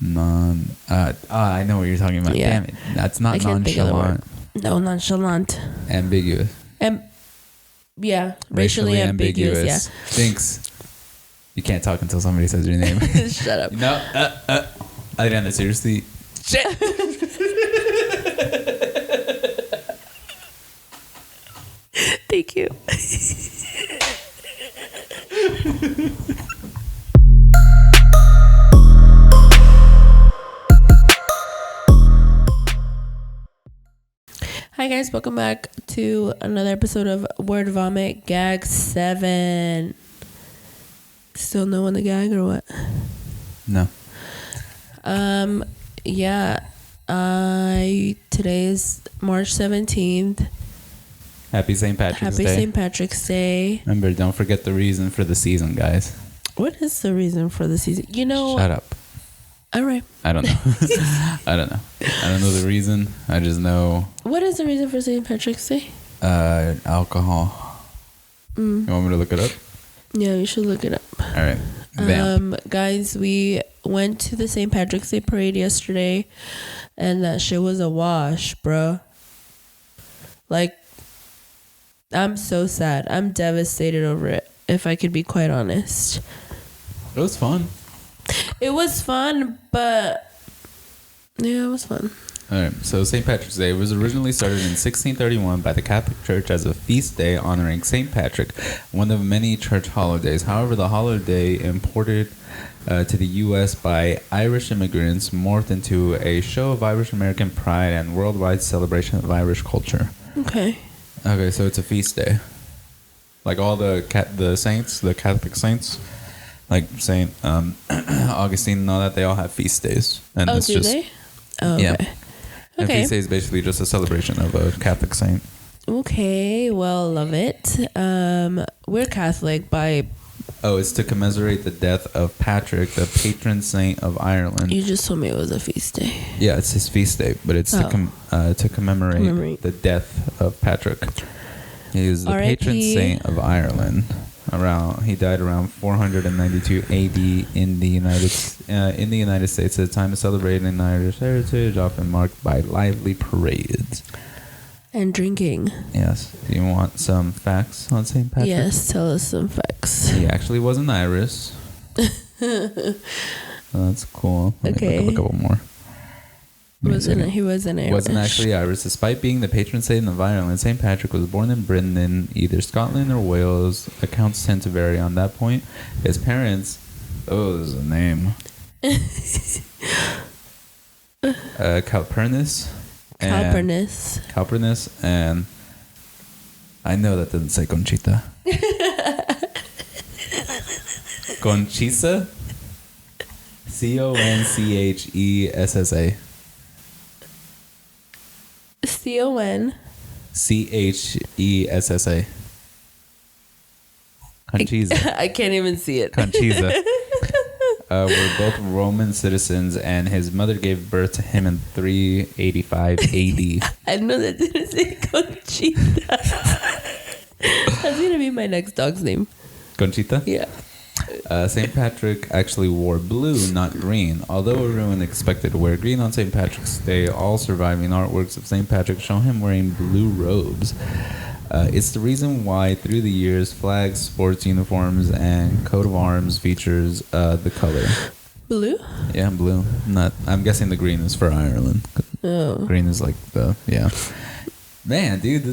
I know what you're talking about. Yeah. Damn it. That's not nonchalant. No, nonchalant. Ambiguous. Yeah. Racially ambiguous. Yeah. Thanks. You can't talk until somebody says your name. Shut up. No. Adriana, seriously. Shit. Thank you. Hi guys, welcome back to another episode of Word Vomit Gag 7. Still no one to gag or what? No. Yeah. Today is March 17th. Happy St. Patrick's Day. Happy St. Patrick's Day. Remember, don't forget the reason for the season, guys. What is the reason for the season? You know. Shut up. All right. I don't know. I don't know the reason. I just know. What is the reason for St. Patrick's Day? Alcohol. You want me to look it up? Yeah, you should look it up. All right. Guys, we went to the St. Patrick's Day parade yesterday, and that shit was a wash, bro. Like, I'm so sad. I'm devastated over it, if I could be quite honest. It was fun. It was fun, but yeah, it was fun. All right. So St. Patrick's Day was originally started in 1631 by the Catholic Church as a feast day honoring St. Patrick, one of many church holidays. However, the holiday imported to the U.S. by Irish immigrants morphed into a show of Irish American pride and worldwide celebration of Irish culture. Okay. Okay, so it's a feast day. Like all the saints, the Catholic saints, like Saint Augustine and all that, they all have feast days. And Oh, do they? Oh, yeah. okay. And feast day is basically just a celebration of a Catholic saint. Okay, well, love it. We're Catholic by... Oh, it's to commemorate the death of Patrick, the patron saint of Ireland. You just told me it was a feast day. Yeah, it's his feast day, but it's to commemorate the death of Patrick. He was the patron saint of Ireland. He died around 492 AD in the United States at a time of celebrating Irish heritage, often marked by lively parades and drinking. Yes. Do you want some facts on St. Patrick? Yes, tell us some facts. He actually wasn't Irish. That's cool. Let me look a couple more. He wasn't Irish. Wasn't actually Irish. Despite being the patron saint of Ireland, St. Patrick was born in Britain in either Scotland or Wales. Accounts tend to vary on that point. His parents... Oh, there's a name. Calpurnius, and I know that doesn't say Conchita. Conchisa? Conchessa. Conchessa. Conchisa. I can't even see it. Conchisa. Were both Roman citizens, and his mother gave birth to him in 385 AD. I know that didn't say Conchita. That's going to be my next dog's name. Conchita? Yeah. St. Patrick actually wore blue, not green. Although everyone expected to wear green on St. Patrick's Day, all surviving artworks of St. Patrick show him wearing blue robes. It's the reason why, through the years, flags, sports uniforms, and coat of arms features the color. Blue? Yeah, blue. I'm guessing the green is for Ireland. Oh. Green is like yeah. Man, dude,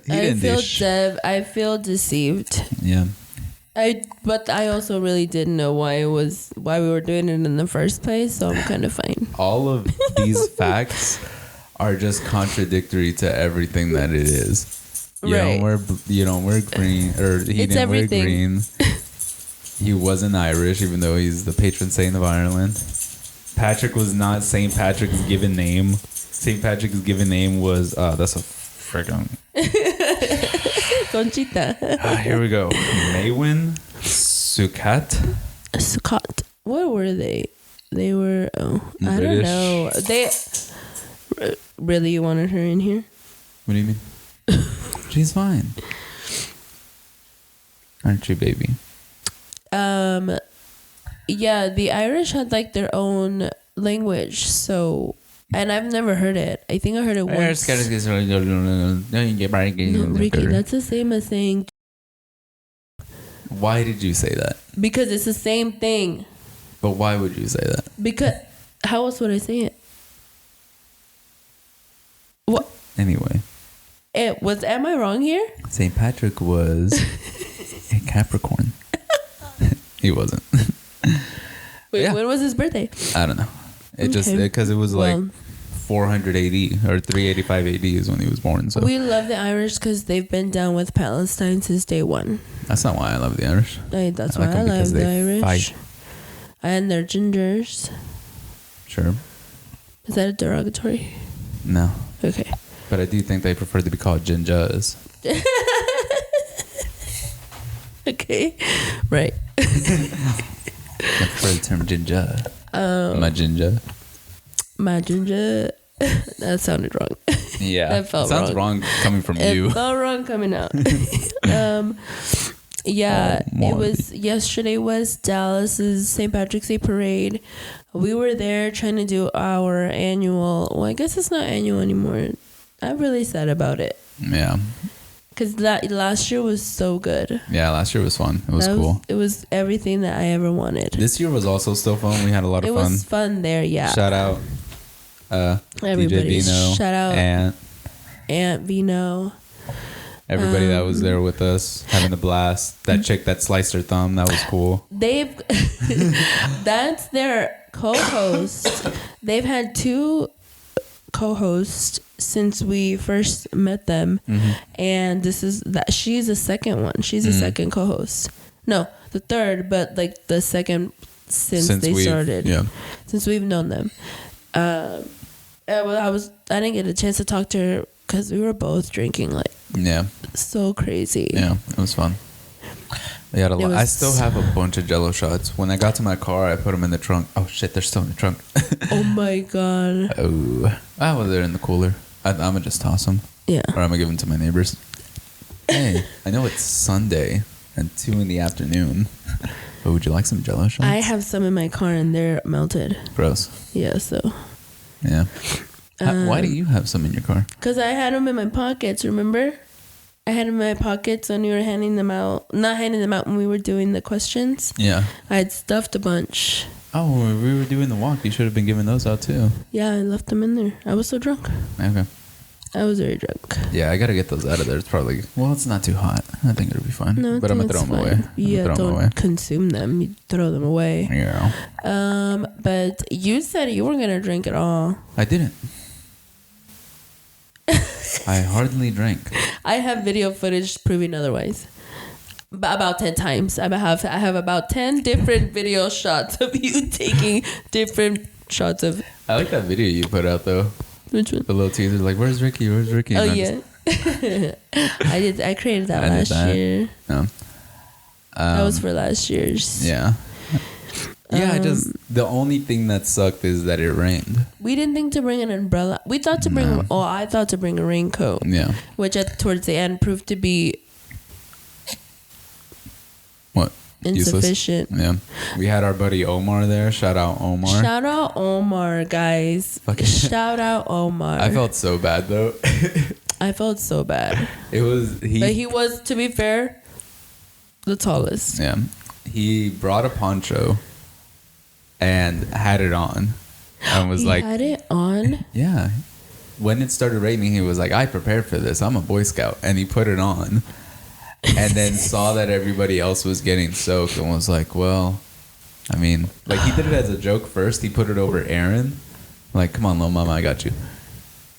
I feel deceived. Yeah. But I also really didn't know why we were doing it in the first place, so I'm kind of fine. All of these facts are just contradictory to everything that it is. You don't wear green, or he didn't wear green. He wasn't Irish, even though he's the patron saint of Ireland. Patrick was not St. Patrick's given name. St. Patrick's given name was that's a freaking Conchita. Here we go. Maewyn Succat. What were they? They were I don't know. They really, you wanted her in here? What do you mean? She's fine. Aren't you, baby? Yeah, the Irish had like their own language. So, and I've never heard it. I think I heard it once. No, Ricky, that's the same as saying. Why did you say that? Because it's the same thing. But why would you say that? Because how else would I say it? What? Anyway. Am I wrong here? St. Patrick was a Capricorn. He wasn't. Wait, yeah. When was his birthday? I don't know. It just because it was like 400 AD or 385 AD is when he was born. So we love the Irish because they've been down with Palestine since day one. That's not why I love the Irish. That's why I love the Irish. Fight. And they're gingers. Sure. Is that a derogatory? No. Okay. But I do think they prefer to be called gingers. Okay. Right. I prefer the term ginger. My ginger. My ginger. That sounded wrong. Yeah. That felt sounds wrong coming from you. It felt wrong coming out. Yeah, it was yesterday was Dallas's St. Patrick's Day parade. We were there trying to do our annual. Well, I guess it's not annual anymore. I'm really sad about it. Yeah. Because last year was so good. Yeah, last year was fun. It was cool. It was everything that I ever wanted. This year was also still fun. We had a lot of fun. It was fun there, yeah. Shout out everybody. DJ Vino. Shout out Aunt Vino. Everybody that was there with us, having a blast. That chick that sliced her thumb, that was cool. That's their co-host. They've had 2 co-hosts since we first met them, and she's the second one. She's the second co-host. No, the third, but like the second since they started. Yeah, since we've known them. I didn't get a chance to talk to her because we were both drinking like. Yeah. So crazy. Yeah, it was fun. We had a lot. I still have a bunch of Jello shots. When I got to my car, I put them in the trunk. Oh shit, they're still in the trunk. Oh my god. Oh, they're in the cooler. I'm gonna just toss them. Yeah. Or I'm gonna give them to my neighbors. Hey, I know it's Sunday and 2 p.m. But would you like some Jello shots? I have some in my car and they're melted. Gross. Yeah. So. Yeah. Why do you have some in your car? Because I had them in my pockets, remember? I had them in my pockets when we were handing them out. Not handing them out when we were doing the questions. Yeah. I had stuffed a bunch. Oh, when we were doing the walk, you should have been giving those out too. Yeah, I left them in there. I was so drunk. Okay. I was very drunk. Yeah, I got to get those out of there. It's probably... Well, it's not too hot. I think it'll be fine. No, but I'm going to throw them away. Yeah, don't consume them. You throw them away. Yeah. But you said you weren't going to drink at all. I didn't. I hardly drank. I have video footage proving otherwise. About 10 times. I have about 10 different video shots of you taking different shots of... I like that video you put out, though. Which one? The little teaser, like, where's Ricky? Where's Ricky? Oh, yeah. I created that last year. No. That was for last year's. Yeah. Yeah, the only thing that sucked is that it rained. We didn't think to bring an umbrella. We thought to bring, I thought to bring a raincoat. Yeah. Which towards the end proved to be what? Insufficient. Useless. Yeah. We had our buddy Omar there. Shout out Omar. Shout out Omar, guys. Shout out Omar. I felt so bad though. I felt so bad. But he was, to be fair, the tallest. Yeah. He brought a poncho and had it on. And was like... had it on? Yeah. When it started raining, he was like, I prepared for this. I'm a Boy Scout. And he put it on. And then saw that everybody else was getting soaked and was like, well, I mean... Like, he did it as a joke first. He put it over Aaron. Like, come on, little mama, I got you.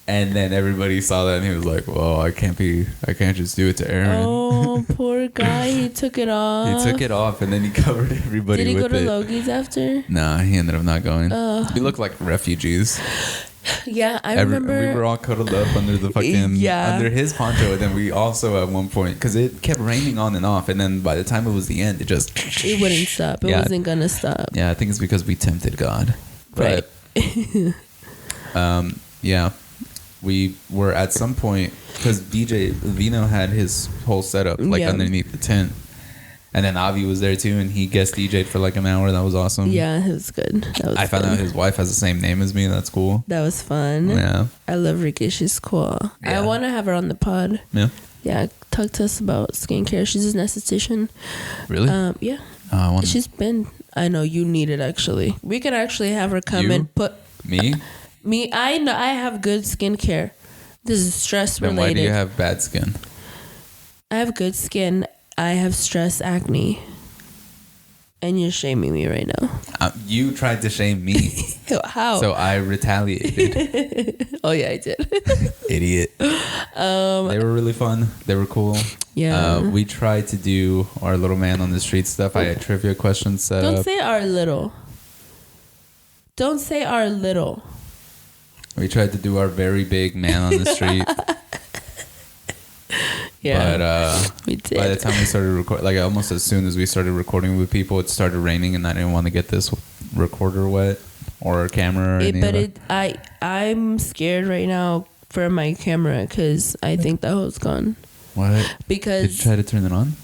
And then everybody saw that and he was like, well, I can't just do it to Aaron. Oh, poor guy. He took it off. He took it off and then he covered everybody with it. Did he go to Logie's after? Nah, he ended up not going. We looked like refugees. Yeah, I remember. We were all cuddled up under the fucking, under his poncho. And then we also at one point, because it kept raining on and off. And then by the time it was the end, it wouldn't stop. It wasn't going to stop. Yeah, I think it's because we tempted God. But, right. Yeah. We were at some point, because DJ Vino had his whole setup, like underneath the tent. And then Avi was there too, and he guest DJ'd for like an hour. That was awesome. Yeah, it was good. I found out his wife has the same name as me. That's cool. That was fun. Yeah. I love Rika. She's cool. Yeah. I want to have her on the pod. Yeah. Yeah, talk to us about skincare. She's an esthetician. Really? Yeah. She's been. I know you need it actually. We could actually have her come and put me. I know I have good skincare. This is stress related. Then why do you have bad skin? I have good skin. I have stress acne. And you're shaming me right now. You tried to shame me. How? So I retaliated. Oh yeah, I did. Idiot. They were really fun. They were cool. Yeah. We tried to do our little man on the street stuff. I had trivia questions set up. Don't say our little. Don't say our little. We tried to do our very big man on the street. Yeah, but we did. By the time we started recording, like almost as soon as we started recording with people, it started raining, and I didn't want to get this recorder wet or camera. I'm scared right now for my camera because I think the hole's gone. What? Because did you try to turn it on?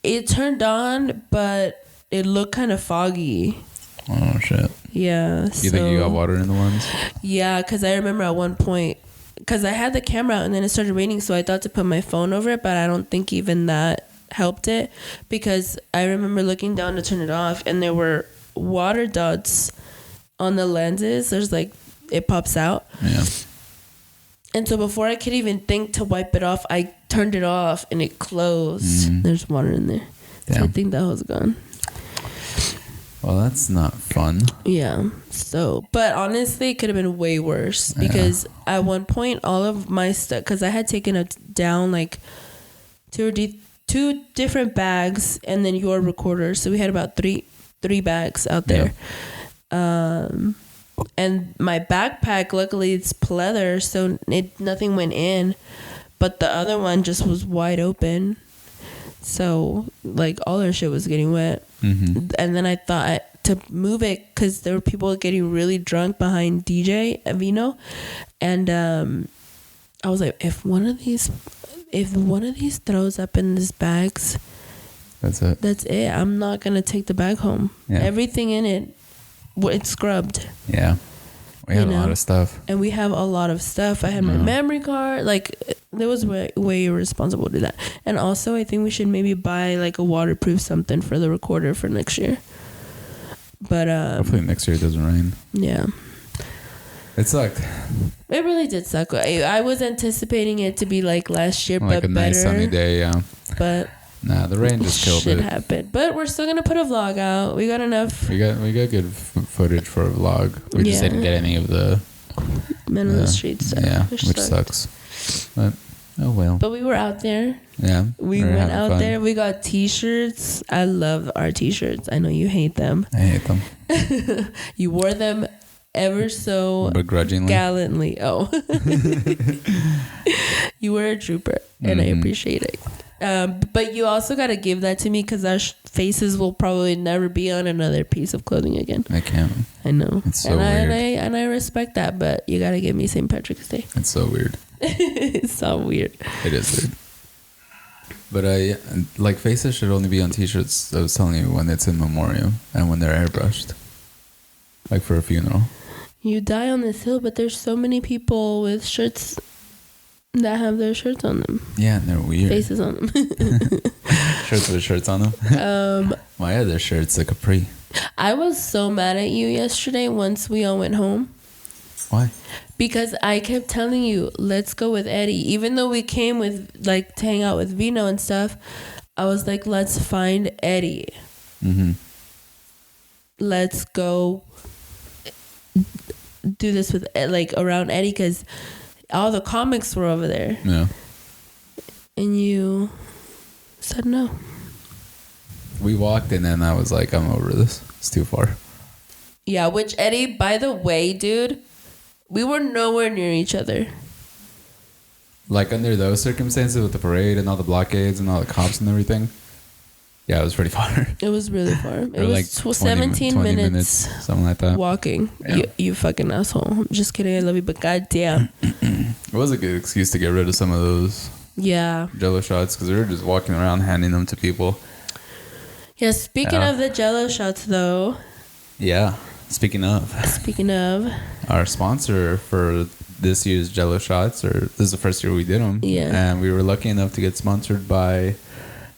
It turned on, but it looked kind of foggy. Oh shit. Yeah. You think you got water in the ones? Yeah, because I remember at one point. Because I had the camera out and then it started raining, so I thought to put my phone over it, but I don't think even that helped it. Because I remember looking down to turn it off and there were water dots on the lenses. There's like, it pops out. Yeah. And so before I could even think to wipe it off, I turned it off and it closed. Mm-hmm. There's water in there. Damn. So I think that was gone. Well, that's not fun. Yeah. So, but honestly, it could have been way worse because at one point, all of my stuff, because I had taken it down like two different bags and then your recorder. So we had about three bags out there. Yeah. And my backpack, luckily it's pleather, so nothing went in, but the other one just was wide open. So, like, all our shit was getting wet. Mm-hmm. And then I thought to move it because there were people getting really drunk behind DJ at Vino. And I was like, if one of these throws up in these bags, that's it. I'm not going to take the bag home. Yeah. Everything in it, it's scrubbed. Yeah. We had a lot of stuff. And we have a lot of stuff. I had my memory card. Like, it was way irresponsible to do that. And also, I think we should maybe buy, like, a waterproof something for the recorder for next year. But, hopefully next year it doesn't rain. Yeah. It sucked. It really did suck. I was anticipating it to be, like, last year, like but a nice better. sunny day, yeah. But... Nah, the rain just killed it. Shit happened. But we're still going to put a vlog out. We got enough. We got good footage for a vlog. We just didn't get any of the... Men on the street stuff. Yeah, which sucks. But, oh well. But we were out there. Yeah. We went out there. We got t-shirts. I love our t-shirts. I know you hate them. I hate them. You wore them ever so... begrudgingly. Gallantly. Oh. You were a trooper. And I appreciate it. But you also got to give that to me because our faces will probably never be on another piece of clothing again. I can't. I know. It's so weird. And I respect that, but you got to give me St. Patrick's Day. It's so weird. It's so weird. It is weird. But like faces should only be on t-shirts, I was telling you, when it's in memoriam and when they're airbrushed. Like for a funeral. You die on this hill, but there's so many people with shirts that have their shirts on them. Yeah, and they're weird. Faces on them. Shirts with shirts on them? Why are their shirts a capri? I was so mad at you yesterday once we all went home. Why? Because I kept telling you, let's go with Eddie. Even though we came with, like, to hang out with Vino and stuff, I was like, let's find Eddie. Mm-hmm. Let's go do this with, like, around Eddie because... all the comics were over there. Yeah. And you said no. We walked and then I was like, I'm over this. It's too far. Yeah, which Eddie, by the way, dude, we were nowhere near each other. Like under those circumstances with the parade and all the blockades and all the cops and everything. Yeah, it was pretty far. It was really far. It was like 17 minutes. Something like that. Walking. Yeah. You fucking asshole. I'm just kidding. I love you, but goddamn. It was a good excuse to get rid of some of those Jello shots because we were just walking around handing them to people. Yeah, speaking of the Jello shots, though. Yeah, speaking of. Our sponsor for this year's Jello shots, or this is the first year we did them. Yeah. And we were lucky enough to get sponsored by,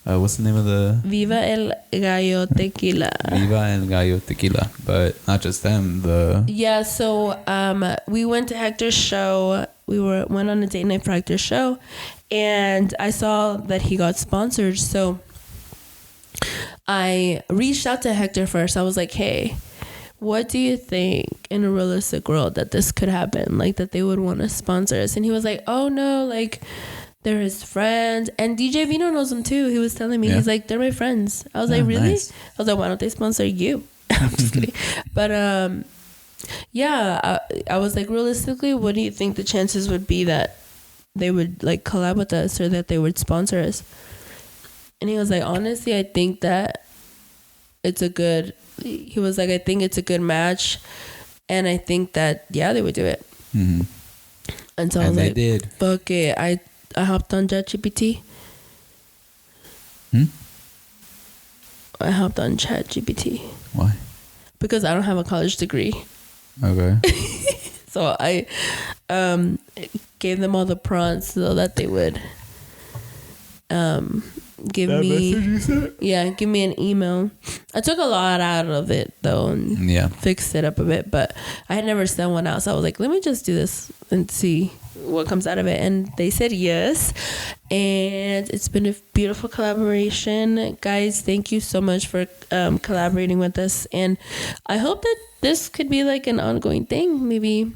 what's the name of the? Viva el Gallo Tequila. Viva el Gallo Tequila. But not just them, Yeah, so we went to Hector's show. We went on a date night for Hector's show. And I saw that he got sponsored. So I reached out to Hector first. I was like, hey, what do you think in a realistic world that this could happen? Like, that they would want to sponsor us? And he was like, oh, no, like, they're his friends. And DJ Vino knows them, too. He was telling me, he's like, they're my friends. I was like, really? Nice. I was like, why don't they sponsor you? I'm just kidding. But, yeah, I was like, realistically, what do you think the chances would be that they would, like, collab with us or that they would sponsor us? And he was like, honestly, I think that it's a good... He was like, I think it's a good match. And I think that, yeah, they would do it. Mm-hmm. And so I was like, did. Fuck it. I hopped on ChatGPT. I hopped on ChatGPT. Why? Because I don't have a college degree. Okay. So I gave them all the prompts so that they would give me an email. I took a lot out of it though and fixed it up a bit, but I had never sent one out, so I was like, let me just do this and see what comes out of it. And they said yes, and it's been a beautiful collaboration. Guys, thank you so much for collaborating with us, and I hope that this could be like an ongoing thing, maybe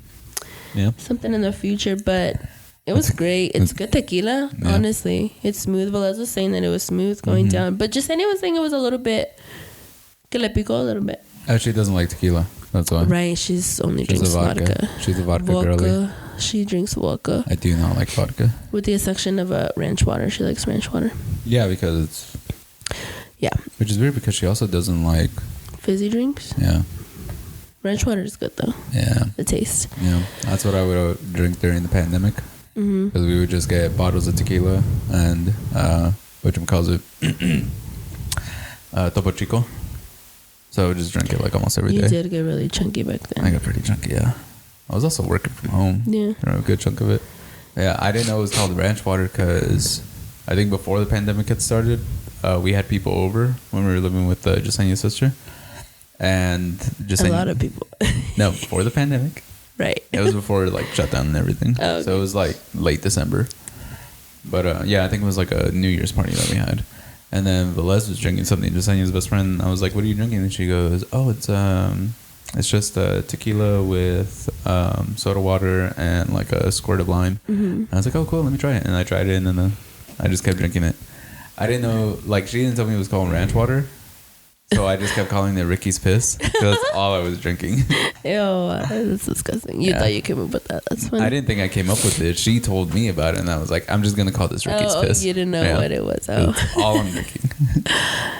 something in the future. But it was great. It's good tequila, honestly. It's smooth. Velez was saying that it was smooth going down. But Jasenia was saying it was a little bit... Que le picó a little bit. She doesn't like tequila. That's why. Right. She's drinks vodka. She's a vodka girly. She drinks vodka. I do not like vodka. With the exception of ranch water. She likes ranch water. Yeah, because it's... Yeah. Which is weird because she also doesn't like... Fizzy drinks? Yeah. Ranch water is good, though. Yeah. The taste. Yeah. That's what I would drink during the pandemic. Because we would just get bottles of tequila and whatchamacallit, Topo Chico. So I would just drink it like almost every day. You did get really chunky back then. I got pretty chunky, yeah. I was also working from home. Yeah. A good chunk of it. Yeah, I didn't know it was called ranch water because I think before the pandemic had started, we had people over when we were living with Jasenia's sister. And Jasenia, a lot of people. No, before the pandemic. Right. It was before like shut down and everything. Oh, okay. So it was like late December. But yeah, I think it was like a New Year's party that we had. And then Velez was drinking something, Jasenia's best friend. And I was like, what are you drinking? And she goes, oh, it's just tequila with soda water and like a squirt of lime. And I was like, oh, cool, let me try it. And I tried it and then I just kept drinking it. I didn't know, like she didn't tell me it was called ranch water. So I just kept calling it Ricky's Piss because that's all I was drinking. Ew, that's disgusting. You thought you came up with that. That's funny. I didn't think I came up with it. She told me about it, and I was like, I'm just going to call this Ricky's Piss. You didn't know what it was. Oh. That's all I'm drinking.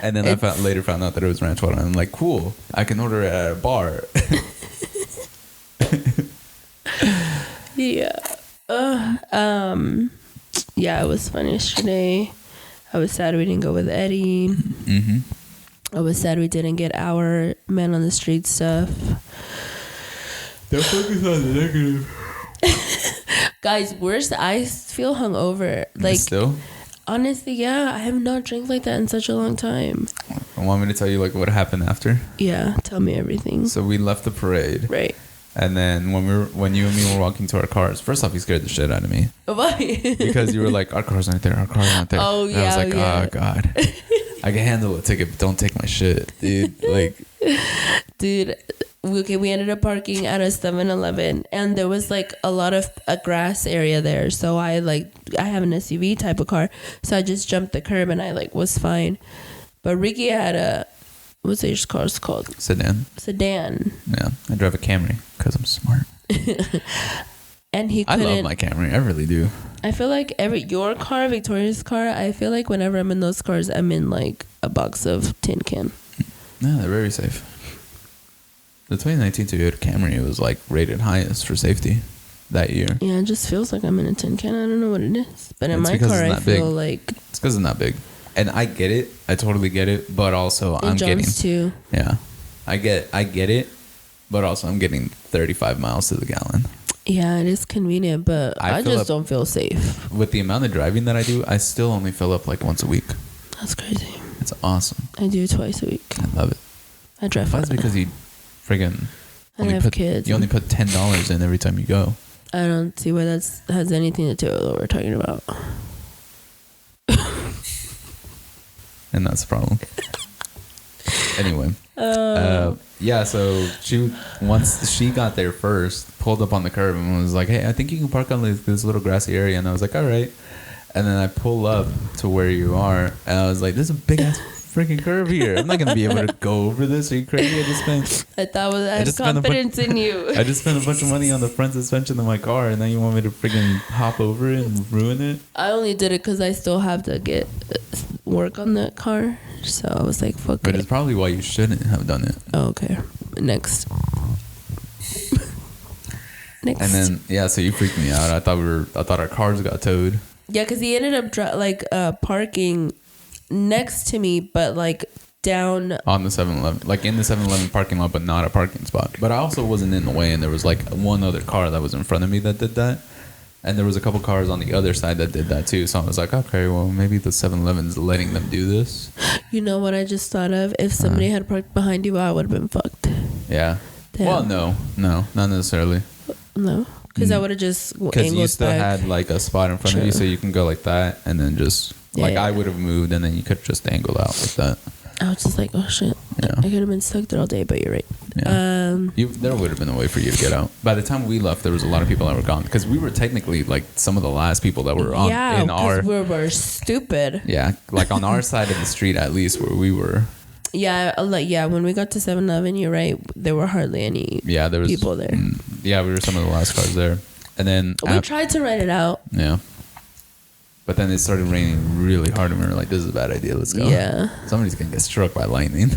And then I later found out that it was ranch water. And I'm like, cool. I can order it at a bar. Yeah. Yeah, it was fun yesterday. I was sad we didn't go with Eddie. Mm-hmm. I was sad we didn't get our Man on the Street stuff. Don't focus on the negative. Guys, worse, I feel hungover. Like, still? Honestly, yeah. I have not drank like that in such a long time. Want me to tell you like what happened after? Yeah, tell me everything. So we left the parade. Right. And then when you and me were walking to our cars, first off, you scared the shit out of me. Why? Because you were like, our car's not there, our car's not there. Oh, and yeah. I was like, oh, God. I can handle a ticket, but don't take my shit, dude. Like, dude, okay, we ended up parking at a 7-Eleven, and there was like a lot of a grass area there. So I have an SUV type of car, so I just jumped the curb and I like was fine. But Ricky had a, what's his car's called? Sedan. Yeah, I drive a Camry because I'm smart. And he I couldn't. love my Camry. I really do. I feel like your car, Victoria's car, I feel like whenever I'm in those cars, I'm in like a box of tin can. No, they're very safe. The 2019 Toyota Camry was like rated highest for safety that year. Yeah, it just feels like I'm in a tin can. I don't know what it is. But in my car, I feel like... It's because it's not big. And I get it. I totally get it. But also, I'm getting too. Yeah, I get it. But also, I'm getting 35 miles to the gallon. Yeah, it is convenient, but I just don't feel safe. With the amount of driving that I do, I still only fill up like once a week. That's crazy. It's awesome. I do twice a week. I love it. I drive. That's because you friggin' kids. You only put $10 in every time you go. I don't see why that has anything to do with what we're talking about. And that's the problem. Anyway. Yeah, so once she got there first, pulled up on the curb and was like, hey, I think you can park on this little grassy area. And I was like, all right. And then I pull up to where you are, and I was like, there's a big ass freaking curve here. I'm not going to be able to go over this. Are you crazy? I had confidence in you. I just spent a bunch of money on the front suspension of my car, and then you want me to freaking hop over it and ruin it? I only did it because I still have to get work on that car. So I was like, fuck it. But it's probably why you shouldn't have done it. Oh, okay. Next. And then, yeah, so you freaked me out. I thought our cars got towed. Yeah, because he ended up parking next to me, but like down on the 7-Eleven, like in the 7-Eleven parking lot, but not a parking spot. But I also wasn't in the way, and there was like one other car that was in front of me that did that, and there was a couple cars on the other side that did that too. So I was like, okay, well, maybe the 7-Eleven's letting them do this. You know what I just thought of? If somebody had parked behind you, I would have been fucked. Yeah. Damn. Well, no, not necessarily. No, because I would have just angled because you still back. Had like a spot in front of you, so you can go like that, and then just I would have moved, and then you could just angle out like that. I was just like, oh shit, I could have been stuck there all day, but you're right. Yeah. There would have been a way for you to get out. By the time we left, there was a lot of people that were gone, because we were technically like some of the last people that were on. Yeah, because we were stupid. Yeah, like on our side of the street, at least where we were. Yeah, when we got to 7-Eleven, you're right. There were hardly any people there. Yeah, we were some of the last cars there. And then we tried to rent it out. Yeah. But then it started raining really hard, and we were like, this is a bad idea. Let's go. Yeah. Somebody's going to get struck by lightning.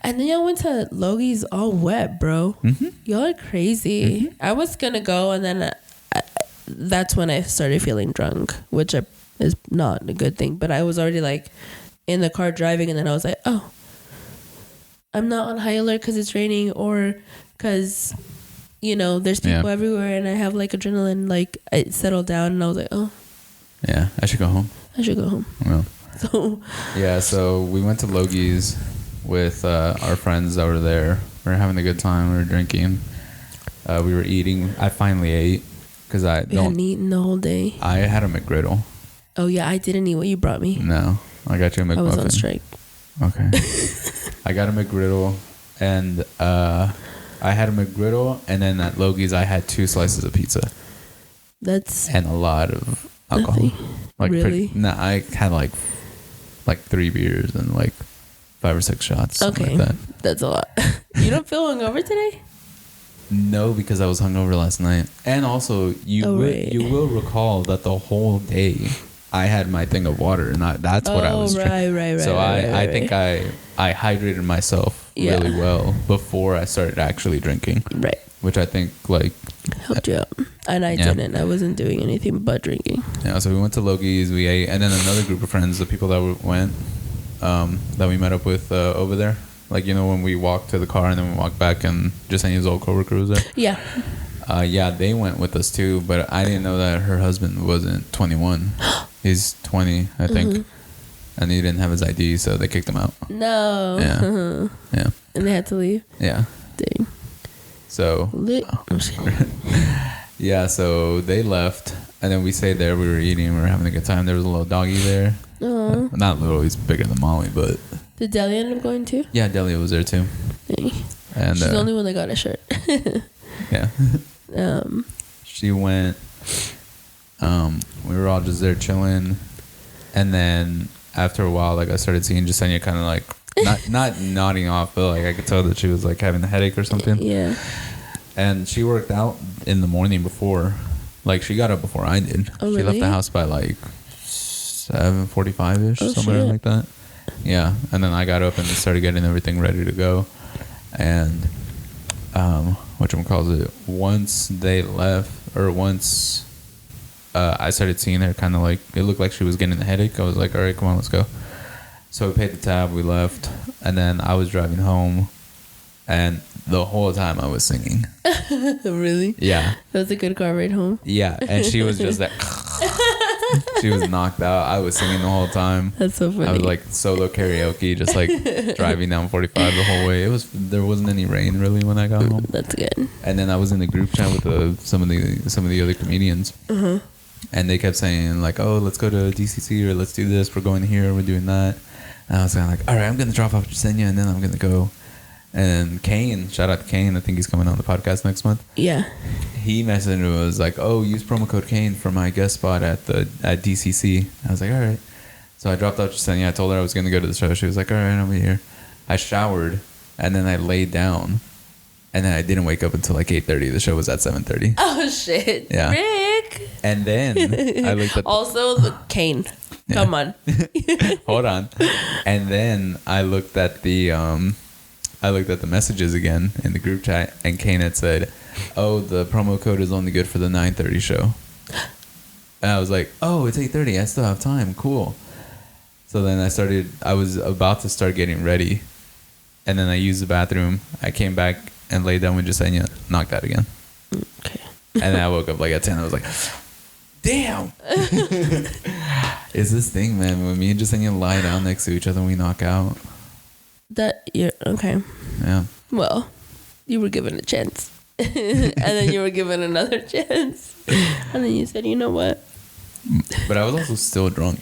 And then y'all went to Logie's all wet, bro. Mm-hmm. Y'all are crazy. Mm-hmm. I was going to go, and then that's when I started feeling drunk, which is not a good thing. But I was already like in the car driving, and then I was like, oh, I'm not on high alert because it's raining, or because, there's people everywhere, and I have like adrenaline. Like I settled down, and I was like, oh. Yeah, I should go home. Well. So we went to Logie's with our friends that were there. We were having a good time. We were drinking. We were eating. I finally ate because I hadn't eaten the whole day. I had a McGriddle. Oh yeah, I didn't eat what you brought me. No, I got you a McMuffin. I was on strike. Okay. I got a McGriddle, and I had a McGriddle, and then at Logie's I had 2 slices of pizza. And a lot of alcohol. Nothing. Like really? I had like 3 beers and like 5 or 6 shots. Okay, like that's a lot. You don't feel hungover today? No, because I was hungover last night, and also you will recall that the whole day I had my thing of water, and that's what I was drinking. Right. So I think I hydrated myself really well before I started actually drinking. Right. Which I think helped you out. And I didn't. I wasn't doing anything but drinking. Yeah, so we went to Logie's, we ate, and then another group of friends, the people that went, that we met up with over there. Like, when we walked to the car and then we walked back, and Jasenia's old coworker was there. Yeah. They went with us too, but I didn't know that her husband wasn't 21. He's 20, I think. Mm-hmm. And he didn't have his ID, so they kicked him out. No. Yeah. Yeah. And they had to leave? Yeah. Dang. So. Yeah, so they left, and then we stayed there. We were eating, we were having a good time. There was a little doggy there. Not little, he's bigger than Molly, but. Did Delia end up going too? Yeah, Delia was there too. Dang. And she's the only one that got a shirt. Yeah. She went. We were all just there chilling, and then after a while, I started seeing Jasenia kind of not nodding off, but I could tell that she was having a headache or something. Yeah. And she worked out in the morning before, she got up before I did. Oh, she really? left the house by 7:45 ish, somewhere like that. Yeah, and then I got up and started getting everything ready to go, and whatchamacallit, once they left, or once I started seeing her kind of it looked like she was getting a headache, I was like, all right, come on, let's go. So we paid the tab, we left, and then I was driving home, and the whole time I was singing. Really? Yeah. That was a good car ride home? Yeah, and she was just like... She was knocked out. I was singing the whole time. That's so funny. I was like solo karaoke, just like driving down 45 the whole way. There wasn't any rain really when I got home. That's good. And then I was in the group chat with some of the other comedians, and they kept saying like, "Oh, let's go to DCC or let's do this. We're going here. We're doing that." And I was kind of like, "All right, I'm gonna drop off Jasenia, and then I'm gonna go." And Kane, shout out to Kane. I think he's coming on the podcast next month. Yeah. He messaged me, was like, "Oh, use promo code Kane for my guest spot at DCC." I was like, "All right." So I dropped out Jasenia. I told her I was going to go to the show. She was like, "All right, I'll be here." I showered, and then I laid down, and then I didn't wake up until like 8:30. The show was at 7:30. Oh, shit. Yeah. Rick. And then I looked at... Also, Kane. Yeah. Come on. Hold on. And then I looked at the messages again in the group chat, and Kane had said, "Oh, the promo code is only good for the 9:30 show." And I was like, "Oh, it's 8:30. I still have time. Cool." So then I was about to start getting ready, and then I used the bathroom. I came back and laid down with Jasenia, knocked out again. Okay. And then I woke up like at 10. I was like, damn. It's this thing, man. When me and Jasenia lie down next to each other, we knock out. Okay. Yeah. Well, you were given a chance. And then you were given another chance. And then you said, you know what? But I was also still drunk.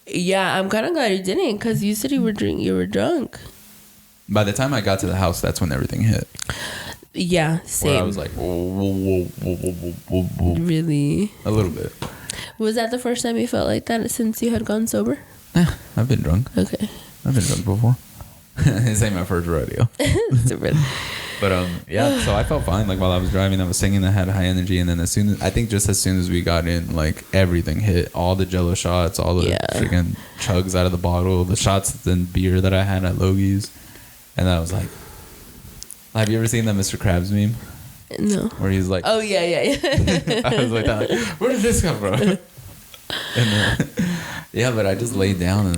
Yeah, I'm kind of glad you didn't, because you said you were drunk. By the time I got to the house, that's when everything hit. Yeah, same. Where I was like, whoa. Really? A little bit. Was that the first time you felt like that since you had gone sober? I've been drunk. Okay. I've been drunk before. This ain't my first rodeo. Super. But yeah, so I felt fine. Like while I was driving, I was singing, I had high energy, and then as soon as we got in, like everything hit. All the Jello shots, all the freaking chugs out of the bottle, the shots and beer that I had at Logie's, and I was like, have you ever seen that Mr. Krabs meme? No. Where he's like, oh yeah. I was like, where did this come from? And yeah, but I just laid down, and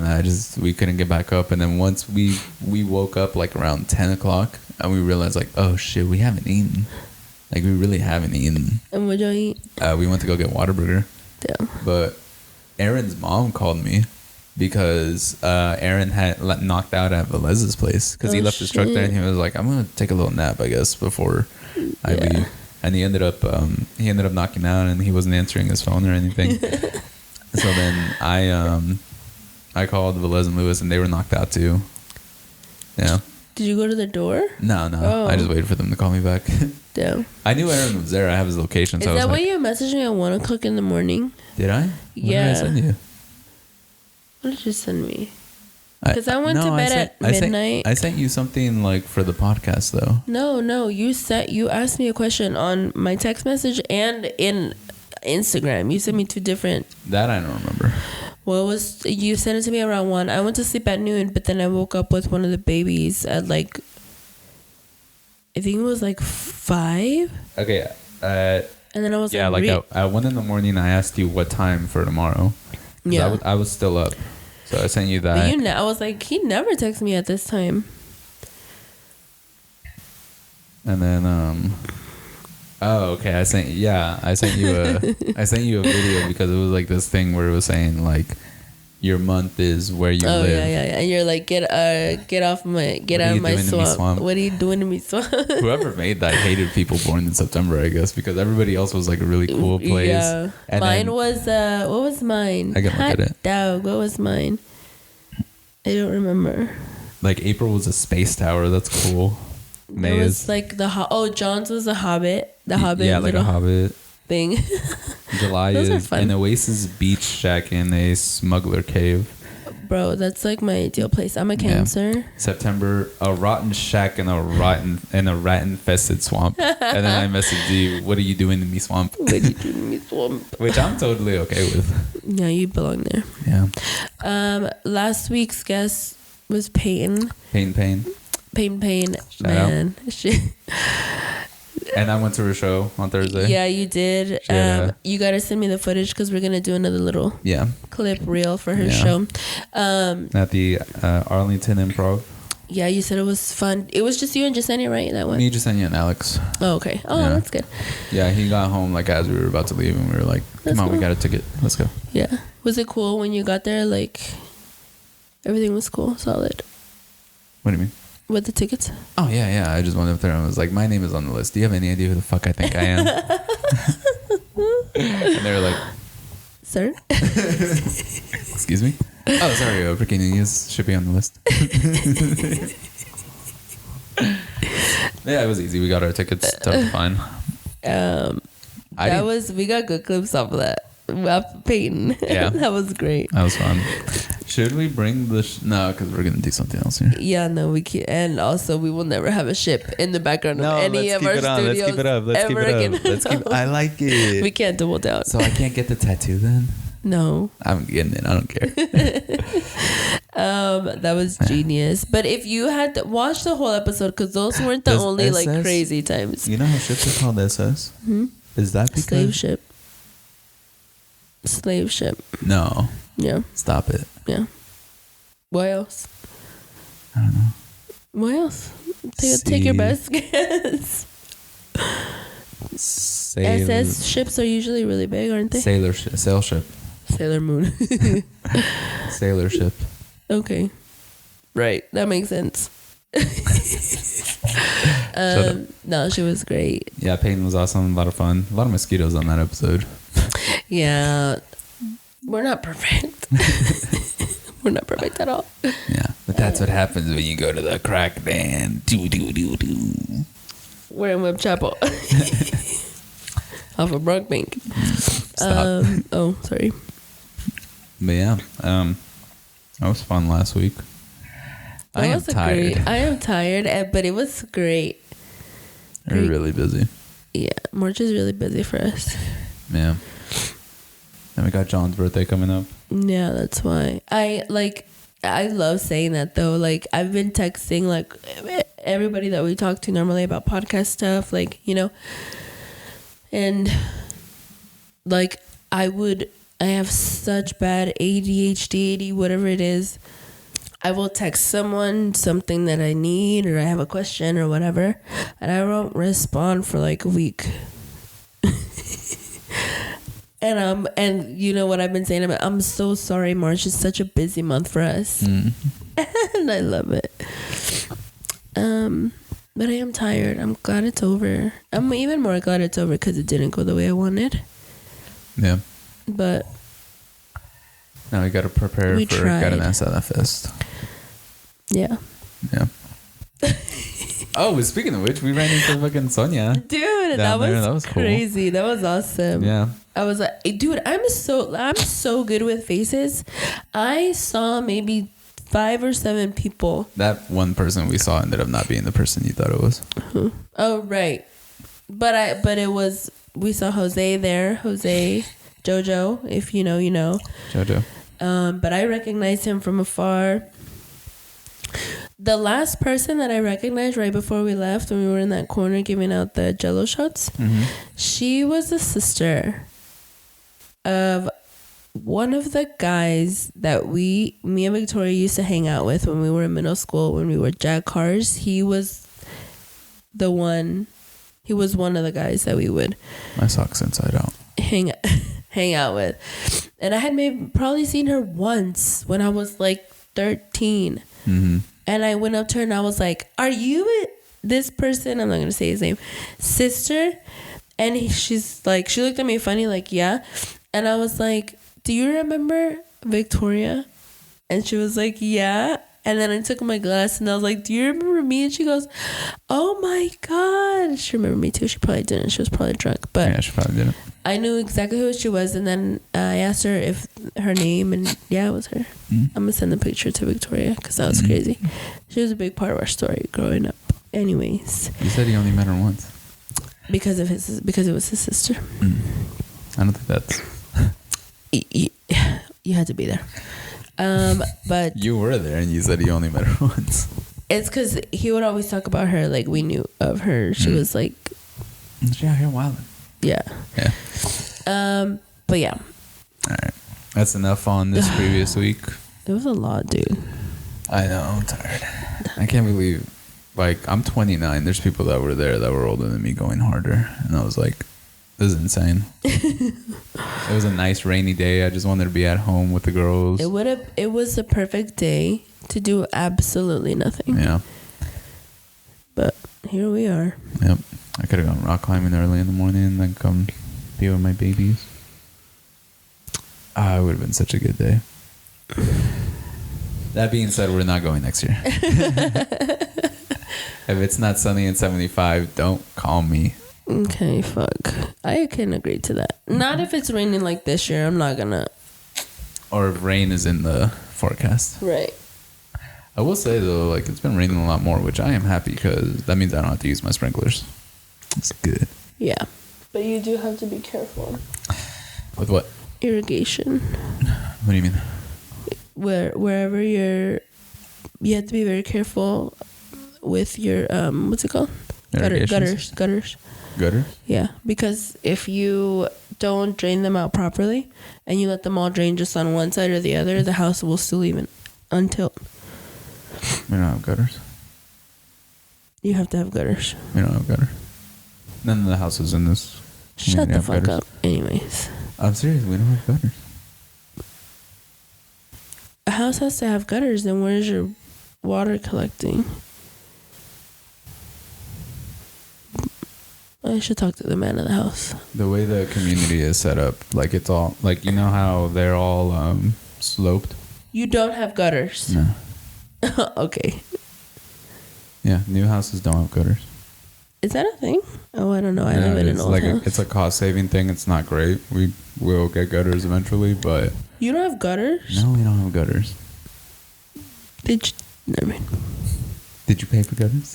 we couldn't get back up. And then once we woke up like around 10 o'clock, and we realized like, oh shit, we haven't eaten. Like we really haven't eaten. And what'd y'all eat? We went to go get Whataburger. Damn. But Aaron's mom called me because Aaron had knocked out at Velez's place because he left his truck there, and he was like, I'm gonna take a little nap, I guess, before I leave. And he ended up knocking out, and he wasn't answering his phone or anything. So then I called Velez and Lewis, and they were knocked out too. Yeah. Did you go to the door? No. Oh. I just waited for them to call me back. Damn. I knew Aaron was there. I have his location. Is that why you messaged me at 1 o'clock in the morning? Did I? Yeah. What did I send you? What did you send me? Because I went to bed at midnight. I sent you something like for the podcast though. No. You asked me a question on my text message and in Instagram. You sent me two different. That I don't remember. Well, you sent it to me around 1. I went to sleep at noon, but then I woke up with one of the babies at like, I think it was like 5. Okay. And then I was at 1 in the morning. I asked you what time for tomorrow. Yeah. I was still up. So I sent you that. But I was like, he never texts me at this time. And then, oh, okay. I sent you a video because it was like this thing where it was saying like your month is where you live. Yeah. And you're like, get out of my swamp. What are you doing to me, swamp? Whoever made that hated people born in September, I guess, because everybody else was like a really cool place. Yeah. And mine was what was mine? I can look at it. Dog. What was mine? I don't remember. Like April was a space tower. That's cool. May it was like John's was a Hobbit. The Hobbit. Yeah, like a Hobbit thing. July is an Oasis beach shack in a smuggler cave. Bro, that's like my ideal place. I'm a Cancer. Yeah. September, a rotten shack in a rat infested swamp. And then I messaged you, what are you doing to me, swamp? What are you doing to me, swamp? Which I'm totally okay with. Yeah, you belong there. Yeah. Last week's guest was Peyton. Peyton. Man. And I went to her show on Thursday. Yeah, you did. You gotta send me the footage because we're gonna do another little clip reel for her show. At the Arlington Improv. Yeah, you said it was fun. It was just you and Jasenia, right? That one. Me, Jasenia, and Alex. Oh, okay. Oh, that's good. Yeah, he got home like as we were about to leave, and we were like, "Come on, we got a ticket. Let's go." Yeah. Was it cool when you got there? Like, everything was cool, solid. What do you mean? With the tickets? Oh yeah. I just went up there and was like, "My name is on the list. Do you have any idea who the fuck I think I am?" And they were like, "Sir." Excuse me. Oh, sorry. Breaking news should be on the list. Yeah, it was easy. We got our tickets. Totally fine. We got good clips off of that. Peyton. Yeah. That was great. That was fun. Should we bring the... No, because we're going to do something else here. Yeah, no, we can't. And also, we will never have a ship in the background of any of our studios. Let's keep it up. Let's keep it up. I like it. We can't double down. So I can't get the tattoo then? No. I'm getting it. I don't care. That was genius. But if you had to watch the whole episode, because those weren't the only SS, like crazy times. You know how ships are called SS? Is that because... Slave ship. No. Yeah. Stop it. Yeah. What else? I don't know. What else? Take your best guess. SS ships are usually really big, aren't they? Sail ship. Sailor Moon. Sailor ship. Okay. Right. That makes sense. No, she was great. Yeah, Peyton was awesome. A lot of fun. A lot of mosquitoes on that episode. Yeah. We're not perfect. We're not perfect at all. Yeah. But that's what happens when you go to the crack band. We're in Web Chapel. Off of Brockbank. Stop. Oh, sorry. But yeah. That was fun last week. I am tired, but it was great. We're really busy. Yeah, March is really busy for us. Yeah. And we got John's birthday coming up. Yeah, that's why. I love saying that though. Like, I've been texting like everybody that we talk to normally about podcast stuff, like, you know. And like I have such bad ADHD, whatever it is. I will text someone something that I need or I have a question or whatever, and I won't respond for like a week. And you know what I've been saying about, I'm so sorry, March is such a busy month for us. And I love it. But I am tired. I'm glad it's over. I'm even more glad it's over because it didn't go the way I wanted. Yeah. But now we got to prepare for Carnaza Fest. Yeah. Yeah. Oh, speaking of which, we ran into fucking Sonia. Dude, that was crazy. Cool. That was awesome. Yeah. I was like, dude, I'm so good with faces. I saw maybe 5 or 7 people. That one person we saw ended up not being the person you thought it was. Oh, right. But it was, we saw Jose there. Jose, Jojo, if you know, you know. Jojo. But I recognized him from afar. The last person that I recognized right before we left, when we were in that corner giving out the Jell-O shots, she was the sister of one of the guys that me and Victoria used to hang out with when we were in middle school, when we were jack cars. He was one of the guys that we would... My socks inside out. Hang out with. And I had probably seen her once when I was like 13. And I went up to her and I was like, "Are you this person?" I'm not going to say his name. Sister? And she's like, she looked at me funny, like, "Yeah." And I was like, "Do you remember Victoria?" And she was like, "Yeah." And then I took my glass and I was like, "Do you remember me?" And she goes, "Oh my God." She remembered me too. She probably didn't. She was probably drunk. But yeah, she probably didn't. I knew exactly who she was. And then I asked her if her name, and yeah, it was her. I'm going to send the picture to Victoria because that was crazy. She was a big part of our story growing up. Anyways. You said he only met her once. Because it was his sister. I don't think that's... You had to be there. But you were there and you said you only met her once. It's because he would always talk about her, like we knew of her. She was like She out here wilding. Yeah. But yeah. All right. That's enough on this previous week. It was a lot, dude. I know. I'm tired. I can't believe, like, I'm 29. There's people that were there that were older than me going harder. And I was like, this is insane. It was a nice rainy day. I just wanted to be at home with the girls. It was the perfect day to do absolutely nothing. Yeah. But here we are. Yep. I could have gone rock climbing early in the morning and then come be with my babies. It would have been such a good day. That being said, we're not going next year. If it's not sunny and 75, don't call me. Okay, fuck. I can agree to that. Not if it's raining like this year. I'm not gonna. Or if rain is in the forecast. Right. I will say, though, like, it's been raining a lot more, which I am happy because that means I don't have to use my sprinklers. It's good. Yeah. But you do have to be careful. With what? Irrigation. What do you mean? Wherever you have to be very careful with your what's it called? Gutters. Gutter? Yeah, because if you don't drain them out properly and you let them all drain just on one side or the other, the house will still even untilt. We don't have gutters. You have to have gutters. We don't have gutters. None of the houses in this. Shut the fuck up. Anyways. I'm serious. We don't have gutters. A house has to have gutters. Then where's your water collecting? I should talk to the man of the house. The way the community is set up, like, it's all, like, you know how they're all sloped? You don't have gutters? No. Okay. Yeah, new houses don't have gutters. Is that a thing? Oh, I don't know. I live in an old house. It's a cost-saving thing. It's not great. We will get gutters eventually, but... You don't have gutters? No, we don't have gutters. Never mind. Did you pay for gutters?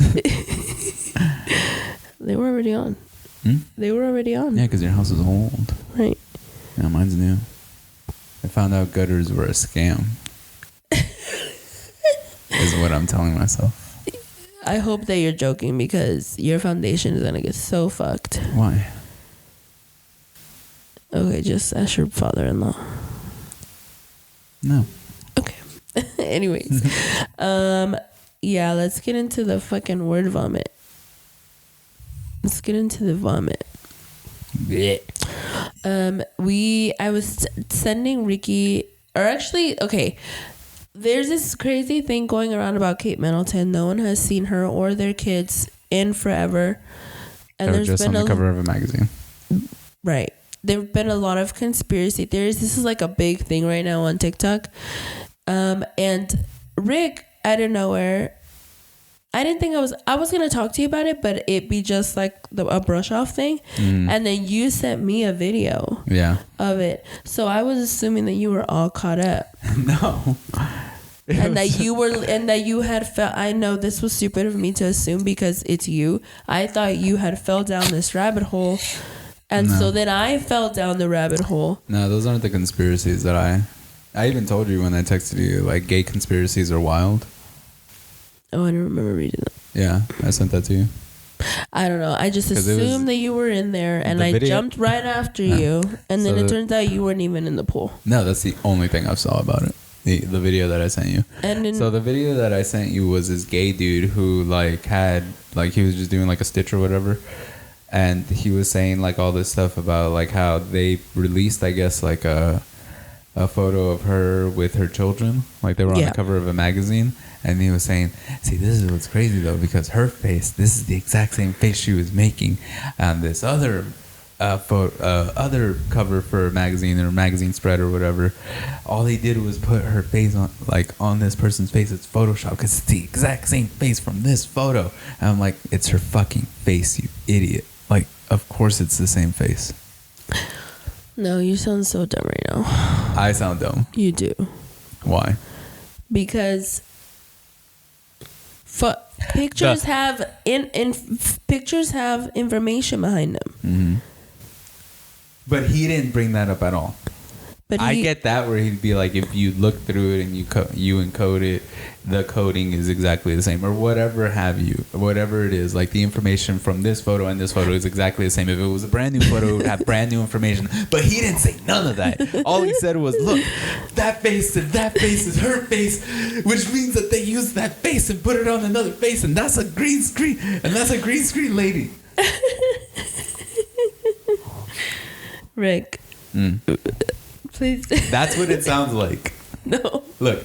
They were already on. They were already on. Yeah, because your house is old. Right. Yeah, mine's new. I found out gutters were a scam. Is what I'm telling myself. I hope that you're joking because your foundation is going to get so fucked. Why? Okay, just ask your father-in-law. No. Okay. Anyways. Yeah, let's get into the fucking word vomit. Let's get into the vomit. Yeah. I was sending Ricky, or actually, okay, there's this crazy thing going around about Kate Middleton. No one has seen her or their kids in forever. And They're just on the cover of a magazine. Right. There have been a lot of conspiracy theories. This is like a big thing right now on TikTok. And Rick, out of nowhere, I didn't think I was going to talk to you about it, but it'd be just like a brush off thing. And then you sent me a video of it. So I was assuming that you were all caught up. No. And that you had felt, I know this was stupid of me to assume because it's you. I thought you had fell down this rabbit hole. And so then I fell down the rabbit hole. No, those aren't the conspiracies that I even told you when I texted you, like, gay conspiracies are wild. Oh, I don't remember reading that. Yeah, I sent that to you. I don't know. I just assumed that you were in there, and I jumped right after you, and then it turns out you weren't even in the pool. No, that's the only thing I saw about it. The video that I sent you. So the video that I sent you was this gay dude who, like, had, like, he was just doing, like, a stitch or whatever, and he was saying, like, all this stuff about, like, how they released, I guess, like, a photo of her with her children. Like, they were on the cover of a magazine. And he was saying, see, this is what's crazy, though, because her face, this is the exact same face she was making on this other other cover for a magazine or magazine spread or whatever. All they did was put her face on, like, on this person's face. It's Photoshop because it's the exact same face from this photo. And I'm like, it's her fucking face, you idiot. Like, of course it's the same face. No, you sound so dumb right now. I sound dumb. You do. Why? Because pictures have pictures have information behind them. Mm-hmm. But he didn't bring that up at all. But I get that, where he'd be like, if you look through it and you encode it, the coding is exactly the same, or whatever whatever it is. Like the information from this photo and this photo is exactly the same. If it was a brand new photo, it would have brand new information. But he didn't say none of that. All he said was, look, that face and that face is her face, which means that they used that face and put it on another face, and that's a green screen, and that's a green screen lady. Rick. Please. That's what it sounds like. No. Look,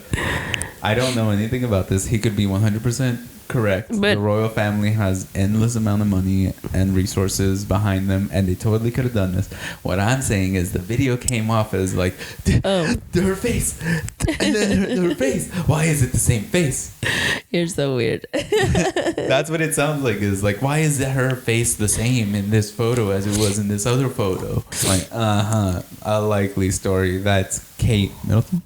I don't know anything about this. He could be 100% correct. But the royal family has endless amount of money and resources behind them, and they totally could have done this. What I'm saying is the video came off as like, her face, and then her face. Why is it the same face? You're so weird. That's what it sounds like. Is like, why is her face the same in this photo as it was in this other photo? Like, a likely story. That's Kate Middleton.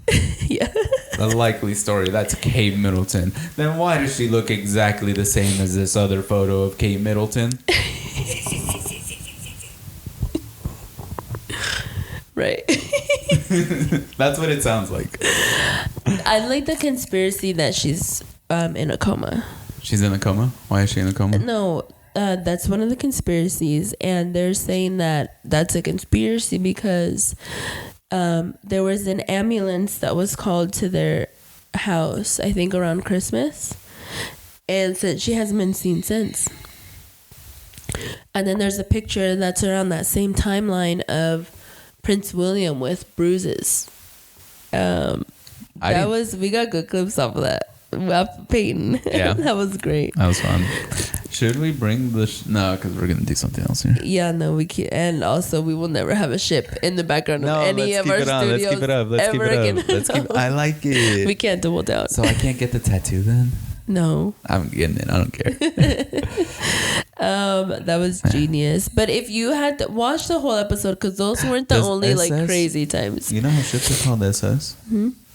Yeah. A likely story. That's Kate Middleton. Then why does she look exactly the same as this other photo of Kate Middleton? Right. That's what it sounds like. I like the conspiracy that she's in a coma. She's in a coma? Why is she in a coma? No, that's one of the conspiracies, and they're saying that that's a conspiracy because there was an ambulance that was called to their house, I think around Christmas, and said she hasn't been seen since. And then there's a picture that's around that same timeline of Prince William with bruises. We got good clips off of that. Peyton. Yeah. That was great. That was fun. Should we bring the... no, because we're going to do something else here. Yeah, no, we can't. And also, we will never have a ship in the background of any of our studios. Let's keep it up. Let's keep it up. I like it. We can't double down. So I can't get the tattoo then? No. I'm getting it. I don't care. That was genius. But if you had to watch the whole episode, because those weren't the only SS, like crazy times. You know how ships are called SS?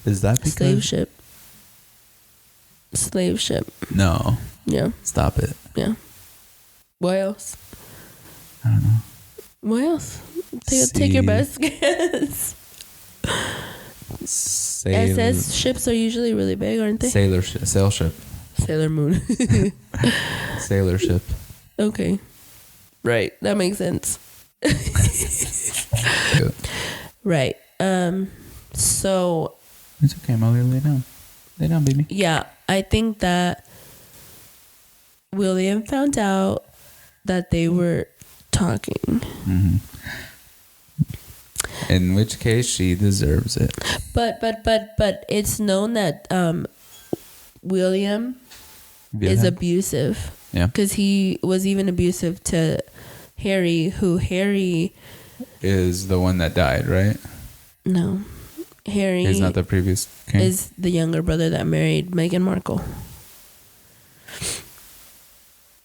Is that because... Slave ship. No. Yeah. Stop it. Yeah. What else? I don't know. What else? Take your best guess. SS ships are usually really big, aren't they? Sail ship. Sailor Moon. Sailor ship. Okay. Right. That makes sense. Right. So. It's okay, Molly. Lay down. Lay down, baby. Yeah. I think that William found out that they were talking. In which case, she deserves it. But it's known that William is abusive. Yeah. Because he was even abusive to Harry, who Harry... is the one that died, right? No. Harry... is not the previous king? Is the younger brother that married Meghan Markle.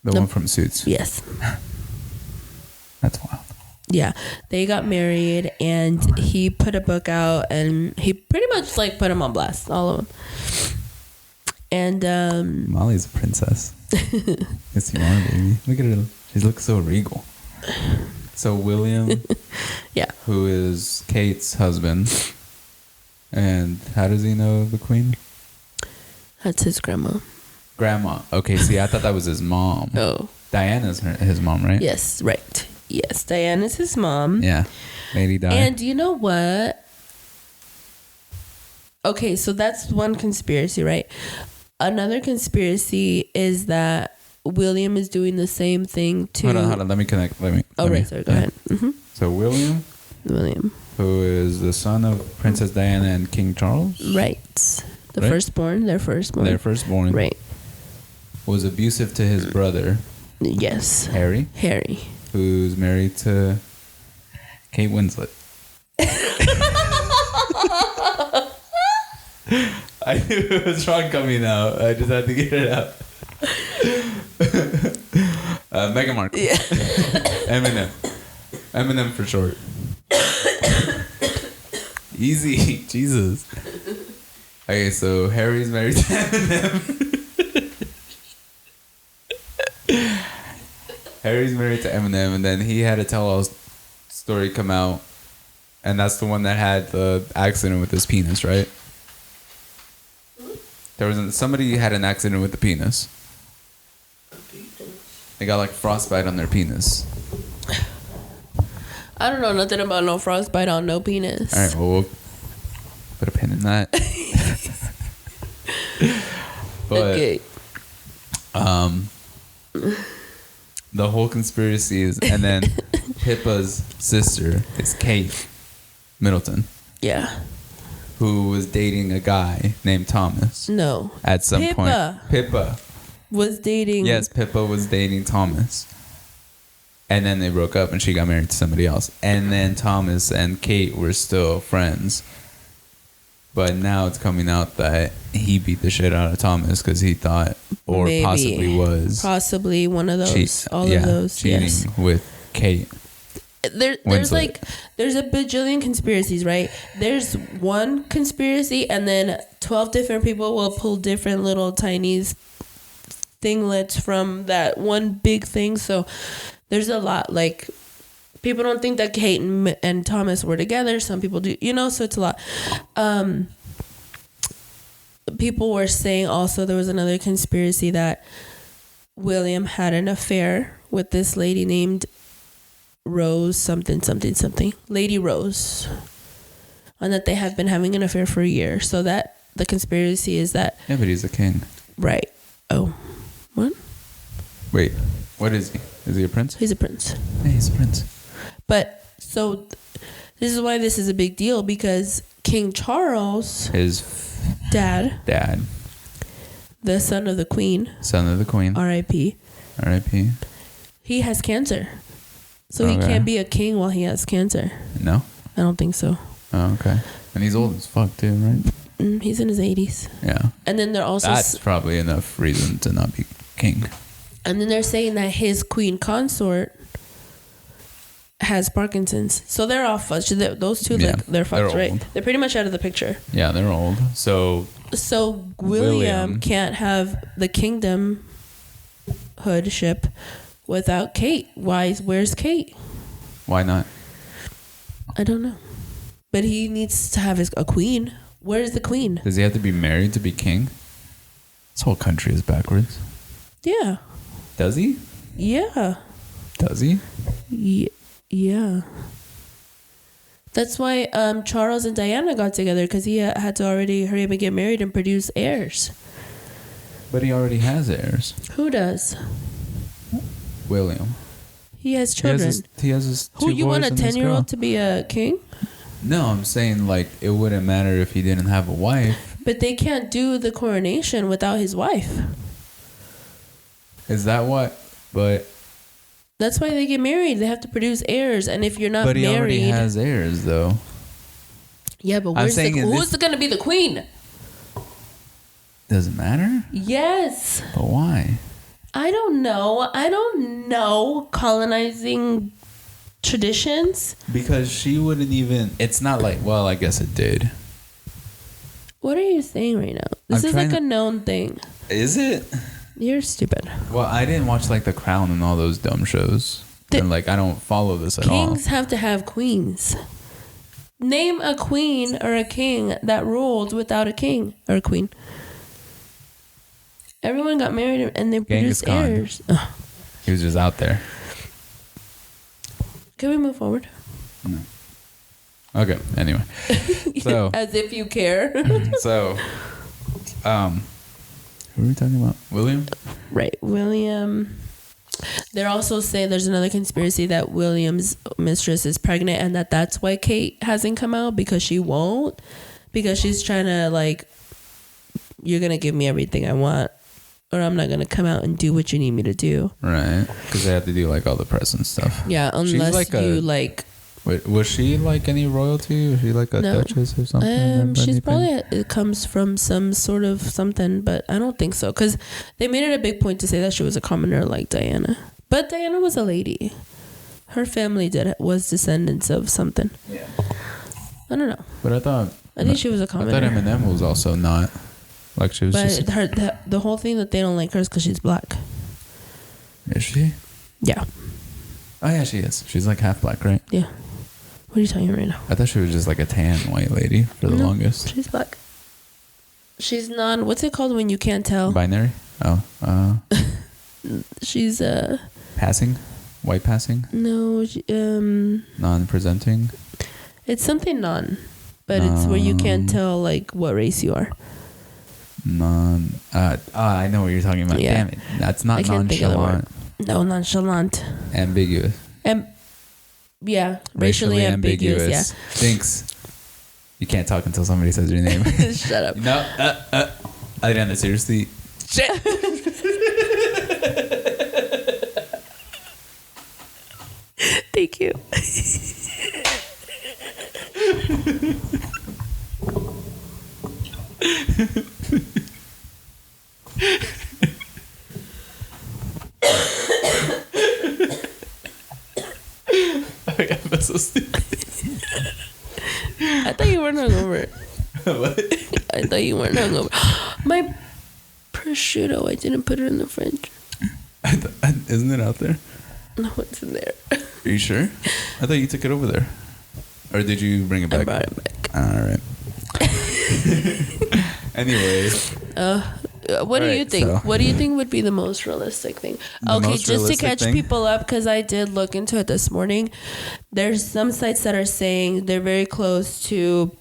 The one from Suits? Yes. That's wild. Yeah. They got married, and he put a book out, and he pretty much like put them on blast, all of them. And Molly's a princess. Yes, you are, baby. Look at her. She looks so regal. So William, yeah, who is Kate's husband, and how does he know the queen? That's his grandma. Grandma. Okay, see, I thought that was his mom. Oh. Diana's his mom, right? Yes, right. Yes, Diana's his mom. Yeah. Lady Di. And you know what? Okay, so that's one conspiracy, right? Another conspiracy is that William is doing the same thing to... Hold on. Let me connect. Sorry. Go ahead. Mm-hmm. So William, who is the son of Princess Diana and King Charles? Right. Their firstborn. Their firstborn. Right. Was abusive to his brother. Yes. Harry. Who's married to Kate Winslet. I knew it was wrong coming out. I just had to get it out. Meghan Markle. Yeah. Eminem for short. Easy. Jesus. Okay, so Harry's married to Eminem. Harry's married to Eminem, and then he had a tell-all story come out, And that's the one that had the accident with his penis, right? Somebody had an accident with the penis. They got like frostbite on their penis. I don't know nothing about no frostbite on no penis. All right, well, we'll put a pin in that. But, okay. The whole conspiracy is, and then Pippa's sister is Kate Middleton. Yeah. Who was dating a guy named Thomas. No. At some point. Pippa was dating. Yes, Pippa was dating Thomas. And then they broke up and she got married to somebody else. And then Thomas and Kate were still friends. But now it's coming out that he beat the shit out of Thomas because he thought, or maybe, possibly one of those, of those, cheating with Kate. There's a bajillion conspiracies, right? There's one conspiracy, and then 12 different people will pull different little tiny thinglets from that one big thing. So there's a lot. Like, people don't think that Kate and Thomas were together. Some people do, so it's a lot. People were saying also there was another conspiracy that William had an affair with this lady named Rose something. Lady Rose. And that they have been having an affair for a year. So that the conspiracy is that... Yeah, but he's a king. Right. Oh. What? Wait. What is he? Is he a prince? He's a prince. Yeah, he's a prince. But, so, this is why this is a big deal, because King Charles... His dad. The son of the queen. R.I.P. He has cancer. So he can't be a king while he has cancer. No? I don't think so. Oh, okay. And he's old as fuck too, right? He's in his 80s. Yeah. And then they're also... That's probably enough reason to not be king. And then they're saying that his queen consort has Parkinson's. So they're all fucked. Those two, they're fucked, right? Old. They're pretty much out of the picture. Yeah, they're old. So William can't have the kingdom hoodship without Kate. Where's Kate? Why not? I don't know. But he needs to have a queen. Where's the queen? Does he have to be married to be king? This whole country is backwards. Yeah. Does he? Yeah. Does he? Yeah. That's why Charles and Diana got together, because he had to already hurry up and get married and produce heirs. But he already has heirs. Who does? William. He has children. He has his two Who, you boys want a 10-year-old to be a king? No, I'm saying like it wouldn't matter if he didn't have a wife. But they can't do the coronation without his wife. Is that what? But that's why they get married. They have to produce heirs, and if you're not married, but he already has heirs, though. Yeah, but who's going to be the queen? Does it matter? Yes. But why? I don't know colonizing traditions. Because she wouldn't even... It's not like... Well, I guess it did. What are you saying right now? This is like a known thing. Is it? You're stupid. Well, I didn't watch like The Crown and all those dumb shows. And like I don't follow this at all. Kings have to have queens. Name a queen or a king that ruled without a king or a queen. Everyone got married and they produced heirs. He was just out there. Can we move forward? No. Okay. Anyway, so as if you care. So, who are we talking about? William? Right, William. They're also saying there's another conspiracy that William's mistress is pregnant, and that's why Kate hasn't come out, because she won't, because she's trying to like, you're gonna give me everything I want, or I'm not gonna come out and do what you need me to do. Right, because they have to do like all the press and stuff. Yeah, unless like you like. Wait, was she like any royalty? Was she like a duchess or something? She's probably it comes from some sort of something, but I don't think so, because they made it a big point to say that she was a commoner like Diana. But Diana was a lady. Her family was descendants of something. Yeah. I don't know. But I think she was a commoner. I thought Eminem was also not. Like she was. But the whole thing that they don't like her is because she's black. Is she? Yeah. Oh yeah, she is. She's like half black, right? Yeah. What are you talking about right now? I thought she was just like a tan white lady for the longest. She's black. She's what's it called when you can't tell? Binary? Oh. She's passing? White passing? No, Non-presenting? It's something but it's where you can't tell like what race you are. I know what you're talking about. Yeah. Damn it. That's not nonchalant. No, nonchalant. Ambiguous. Yeah, racially ambiguous. Yeah. Thanks. You can't talk until somebody says your name. Shut up. No, Adriana, seriously. Shit. Thank you. I'm so stupid. I thought you weren't hungover. What? I thought you weren't hungover. My prosciutto, I didn't put it in the fridge. Isn't it out there? No, it's in there. Are you sure? I thought you took it over there. Or did you bring it back? I brought it back. All right. Anyways. What do you think? So, what do you think would be the most realistic thing? Okay, just to catch people up, because I did look into it this morning. There's some sites that are saying they're very close to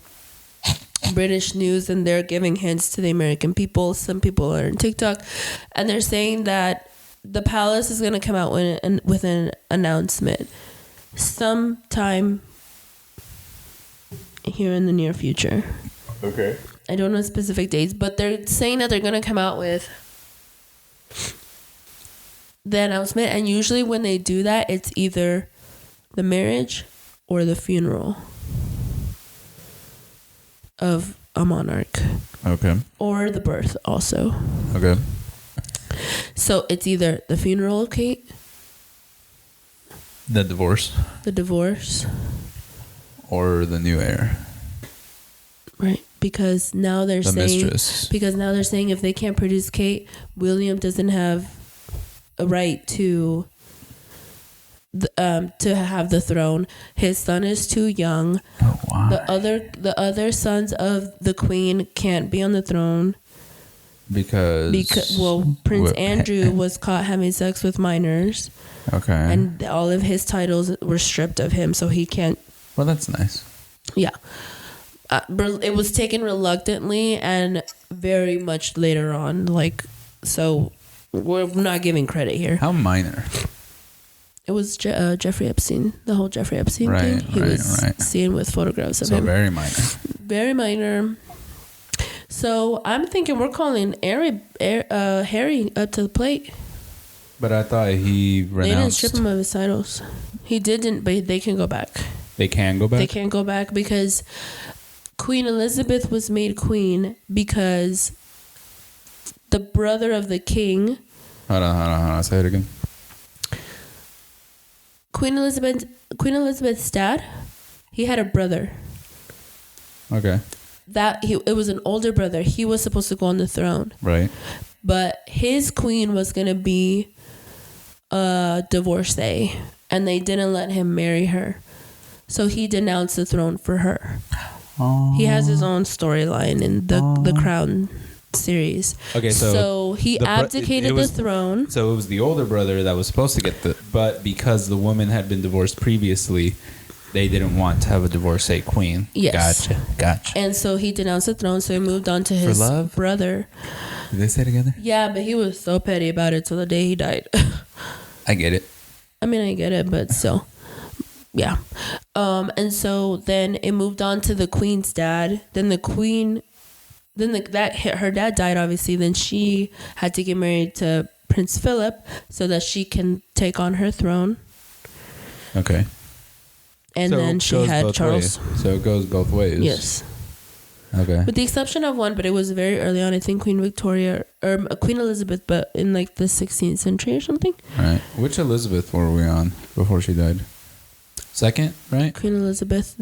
British news and they're giving hints to the American people. Some people are on TikTok and they're saying that the palace is going to come out with an announcement sometime here in the near future. Okay. I don't know specific dates, but they're saying that they're going to come out with the announcement. And usually when they do that, it's either the marriage or the funeral of a monarch. Okay. Or the birth also. Okay. So it's either the funeral of Kate, the divorce, or the new heir. Right. Because now they're saying if they can't produce Kate, William doesn't have a right to have the throne. His son is too young. Oh, why? The other sons of the queen can't be on the throne because Prince Andrew was caught having sex with minors. Okay. And all of his titles were stripped of him, so he can't. Well, that's nice. Yeah. It was taken reluctantly and very much later on. So we're not giving credit here. How minor? It was Jeffrey Epstein, the whole Jeffrey Epstein thing. He was seen with photographs of him. So very minor. Very minor. So I'm thinking we're calling Harry up to the plate. But I thought he renounced. They didn't strip him of his titles. He didn't, but they can go back. They can go back? They can go back because Queen Elizabeth was made queen because the brother of the king. Hold on. Say it again. Queen Elizabeth's dad, he had a brother. Okay. It was an older brother. He was supposed to go on the throne. Right. But his queen was going to be a divorcee, and they didn't let him marry her. So he denounced the throne for her. Oh. He has his own storyline in the Crown series. Okay, so he abdicated the throne. So it was the older brother that was supposed to get but because the woman had been divorced previously, they didn't want to have a divorcee queen. Yes. Gotcha. And so he denounced the throne, so he moved on to his brother. Did they stay together? Yeah, but he was so petty about it till the day he died. I get it. I mean, I get it, but still. Yeah. And so then it moved on to the queen's dad. Then the queen... her dad died, obviously. Then she had to get married to Prince Philip so that she can take on her throne. Okay. And then she had Charles. So it goes both ways. Yes. Okay. With the exception of one, but it was very early on. I think Queen Victoria or Queen Elizabeth, but in the 16th century or something. Right. Which Elizabeth were we on before she died? Second, right? Queen Elizabeth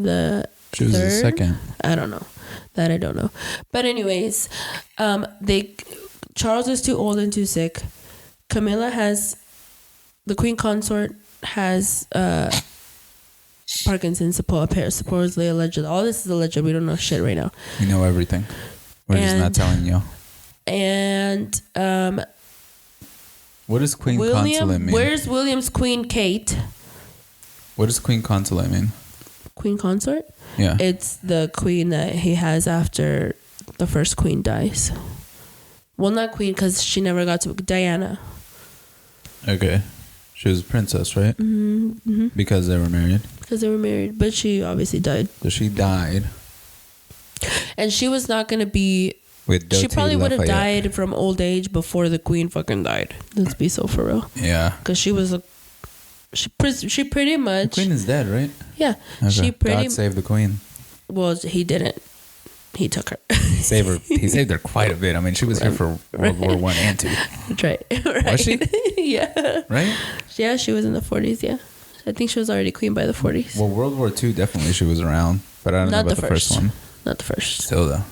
She was the second. I don't know. That I don't know. But anyways, Charles is too old and too sick. Camilla the queen consort has Parkinson's, supposedly, allegedly. All this is alleged. We don't know shit right now. We know everything. We're just not telling you. And what does Queen Consort mean? Where's William's Queen Kate? What does Queen Consort mean? Queen Consort? Yeah. It's the queen that he has after the first queen dies. Well, not queen, because she never got to Diana. Okay. She was a princess, right? Mm-hmm. Because they were married? Because they were married. But she obviously died. So she died. And she was not going to be... She probably would have died from old age before the queen fucking died. Let's be so for real. Yeah. Because she was she pretty much... The queen is dead, right? Yeah. Okay. God saved the queen. Well, he didn't. He took her. He saved her quite a bit. I mean, she was here for World War I and II. That's right. Was she? Yeah. Right? Yeah, she was in the 40s, yeah. I think she was already queen by the 40s. Well, World War II, definitely she was around. But I don't know about the first one. Not the first. Still, though.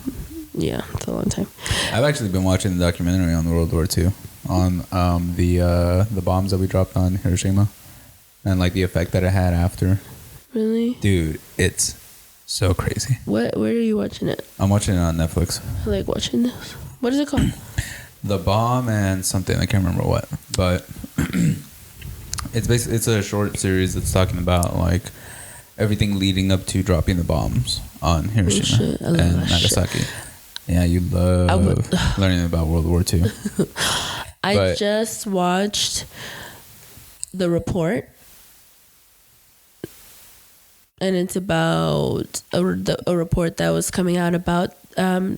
Yeah, it's a long time. I've actually been watching the documentary on World War II. On the bombs that we dropped on Hiroshima. And, like, the effect that it had after. Really? Dude, it's so crazy. Where are you watching it? I'm watching it on Netflix. I like watching this. What is it called? The Bomb and something. I can't remember what. But it's a short series that's talking about, like, everything leading up to dropping the bombs on Hiroshima and Nagasaki. Shit. Yeah, you love learning about World War II. I just watched The Report. And it's about a report that was coming out about the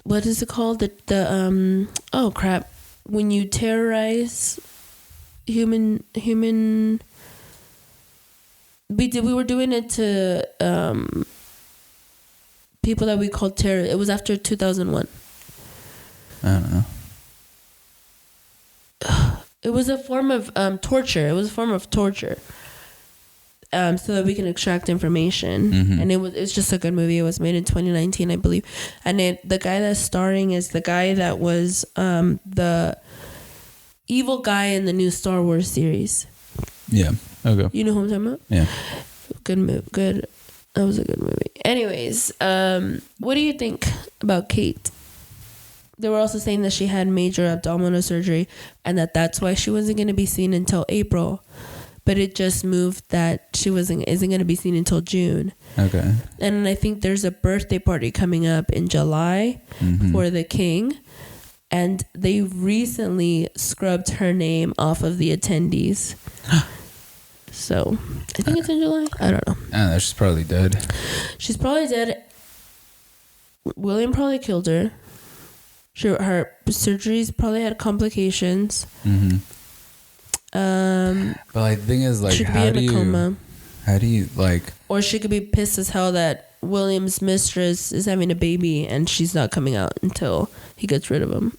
what is it called? Oh crap! When you terrorize human, we were doing it to people that we called terror. It was after 2001. I don't know. It was a form of torture. It was a form of torture, so that we can extract information. Mm-hmm. And it's just a good movie. It was made in 2019, I believe. And the guy that's starring is the guy that was the evil guy in the new Star Wars series. Yeah. Okay. You know who I'm talking about? Yeah. Good movie. Good. That was a good movie. Anyways, what do you think about Kate? They were also saying that she had major abdominal surgery and that's why she wasn't going to be seen until April. But it just moved that she isn't going to be seen until June. Okay. And I think there's a birthday party coming up in July for the king. And they recently scrubbed her name off of the attendees. So I think it's in July. I don't know. I know, she's probably dead. She's probably dead. William probably killed her. Her surgeries probably had complications. Mm-hmm. But like, the thing is, like, she could be in a coma. How do you, like... Or she could be pissed as hell that William's mistress is having a baby and she's not coming out until he gets rid of him.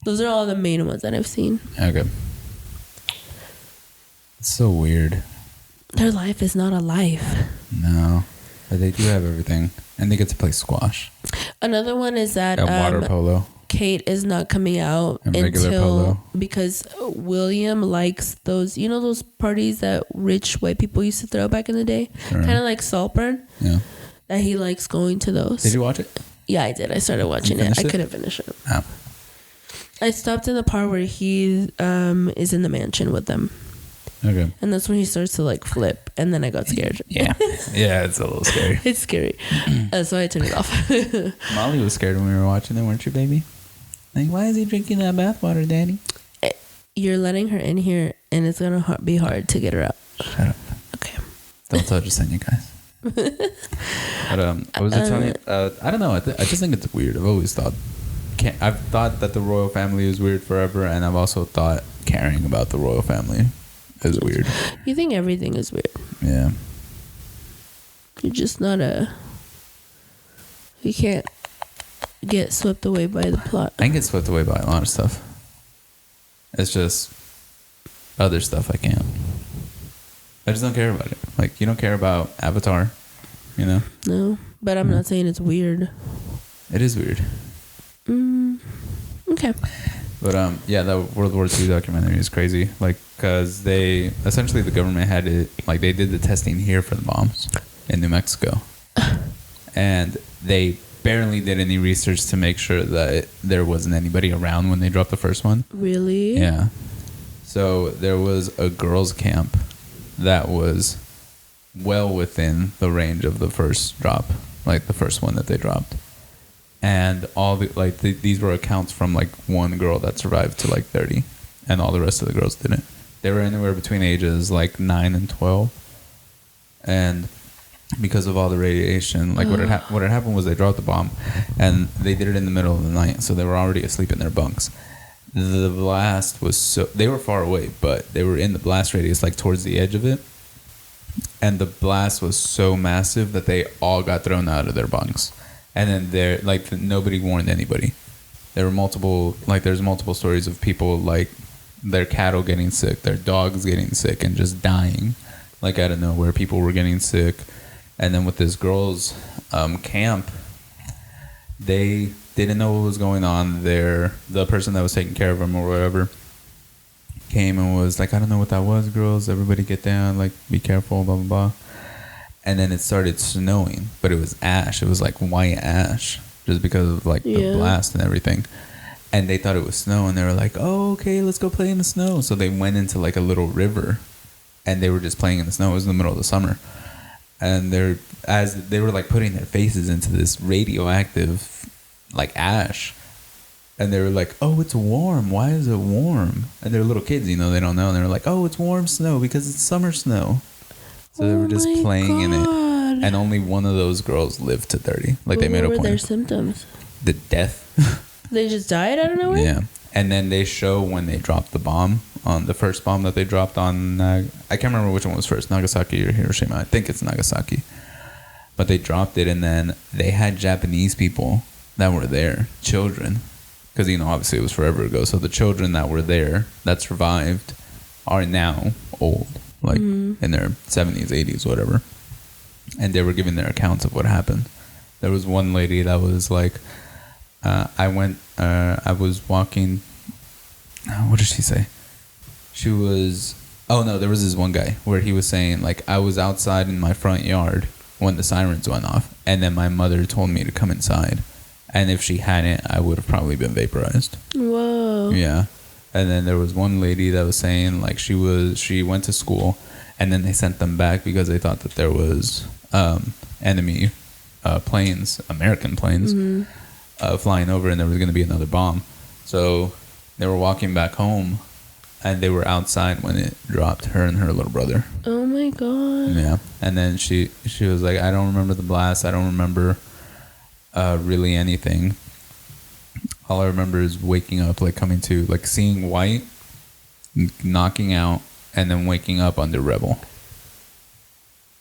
Those are all the main ones that I've seen. Okay. It's so weird. Their life is not a life. No. But they do have everything. And they get to play squash. Another one is that water polo. Kate is not coming out until because William likes those, you know, those parties that rich white people used to throw back in the day, kind of like Saltburn. Yeah, that he likes going to those. Did you watch it? Yeah, I did. I started watching it. I couldn't finish it. Oh. I stopped in the part where he is in the mansion with them. Okay. And that's when he starts to like flip, and then I got scared. Yeah, it's a little scary. It's scary, so I turned it off. Molly was scared when we were watching it, weren't you, baby? Like, why is he drinking that bathwater, Daddy? You're letting her in here, and it's gonna be hard to get her out. Shut up. Okay. Don't touch us, you guys. But what was I telling you? I don't know. I just think it's weird. I've always thought. I've thought that the royal family is weird forever, and I've also thought caring about the royal family is weird. You think everything is weird? Yeah. You're just not you can't get swept away by the plot. I can get swept away by a lot of stuff. It's just other stuff I can't. I just don't care about it. Like, you don't care about Avatar, you know? No, but I'm not saying it's weird. It is weird. Okay. But yeah, the World War II documentary is crazy. Like, cause they essentially the government had it like they did the testing here for the bombs in New Mexico, and they barely did any research to make sure that there wasn't anybody around when they dropped the first one. Really? Yeah. So there was a girls' camp that was well within the range of the first drop, like the first one that they dropped. And all these were accounts from like one girl that survived to like 30, and all the rest of the girls didn't. They were anywhere between ages like 9 and 12, and because of all the radiation, like what had happened was they dropped the bomb, and they did it in the middle of the night, so they were already asleep in their bunks. The blast was they were far away, but they were in the blast radius, like towards the edge of it, and the blast was so massive that they all got thrown out of their bunks. And then nobody warned anybody. There were there's multiple stories of people like their cattle getting sick, their dogs getting sick, and just dying, like out of nowhere. People were getting sick, and then with this girls' camp, they didn't know what was going on. The person that was taking care of them or whatever came and was like, "I don't know what that was, girls. Everybody get down. Like, be careful, blah blah blah." And then it started snowing, but it was ash. It was like white ash, just because of like the blast and everything. And they thought it was snow, and they were like, "Oh, okay, let's go play in the snow." So they went into like a little river, and they were just playing in the snow. It was in the middle of the summer, and as they were like putting their faces into this radioactive, like ash, and they were like, "Oh, it's warm. Why is it warm?" And they're little kids, they don't know. And they were like, "Oh, it's warm snow because it's summer snow." So they were just playing in it, and only one of those girls lived to 30. Like, they made a point. What were their symptoms? The death. They just died out of nowhere? Yeah. And then they show when they dropped the bomb, on the first bomb that they dropped on, I can't remember which one was first, Nagasaki or Hiroshima. I think it's Nagasaki. But they dropped it, and then they had Japanese people that were there, children, because, obviously it was forever ago. So the children that were there, that survived, are now old. Like in their 70s, 80s, whatever. And they were giving their accounts of what happened. There was one lady that was like, I was walking, what did she say? There was this one guy where he was saying, like, I was outside in my front yard when the sirens went off, and then my mother told me to come inside. And if she hadn't, I would have probably been vaporized. Whoa. Yeah. And then there was one lady that was saying, like, she went to school, and then they sent them back because they thought that there was enemy planes, American planes, flying over, and there was going to be another bomb. So they were walking back home, and they were outside when it dropped, her and her little brother. Oh, my God. Yeah. And then she was like, I don't remember the blast. I don't remember really anything. All I remember is waking up, like coming to, like seeing white, knocking out, and then waking up under Rebel.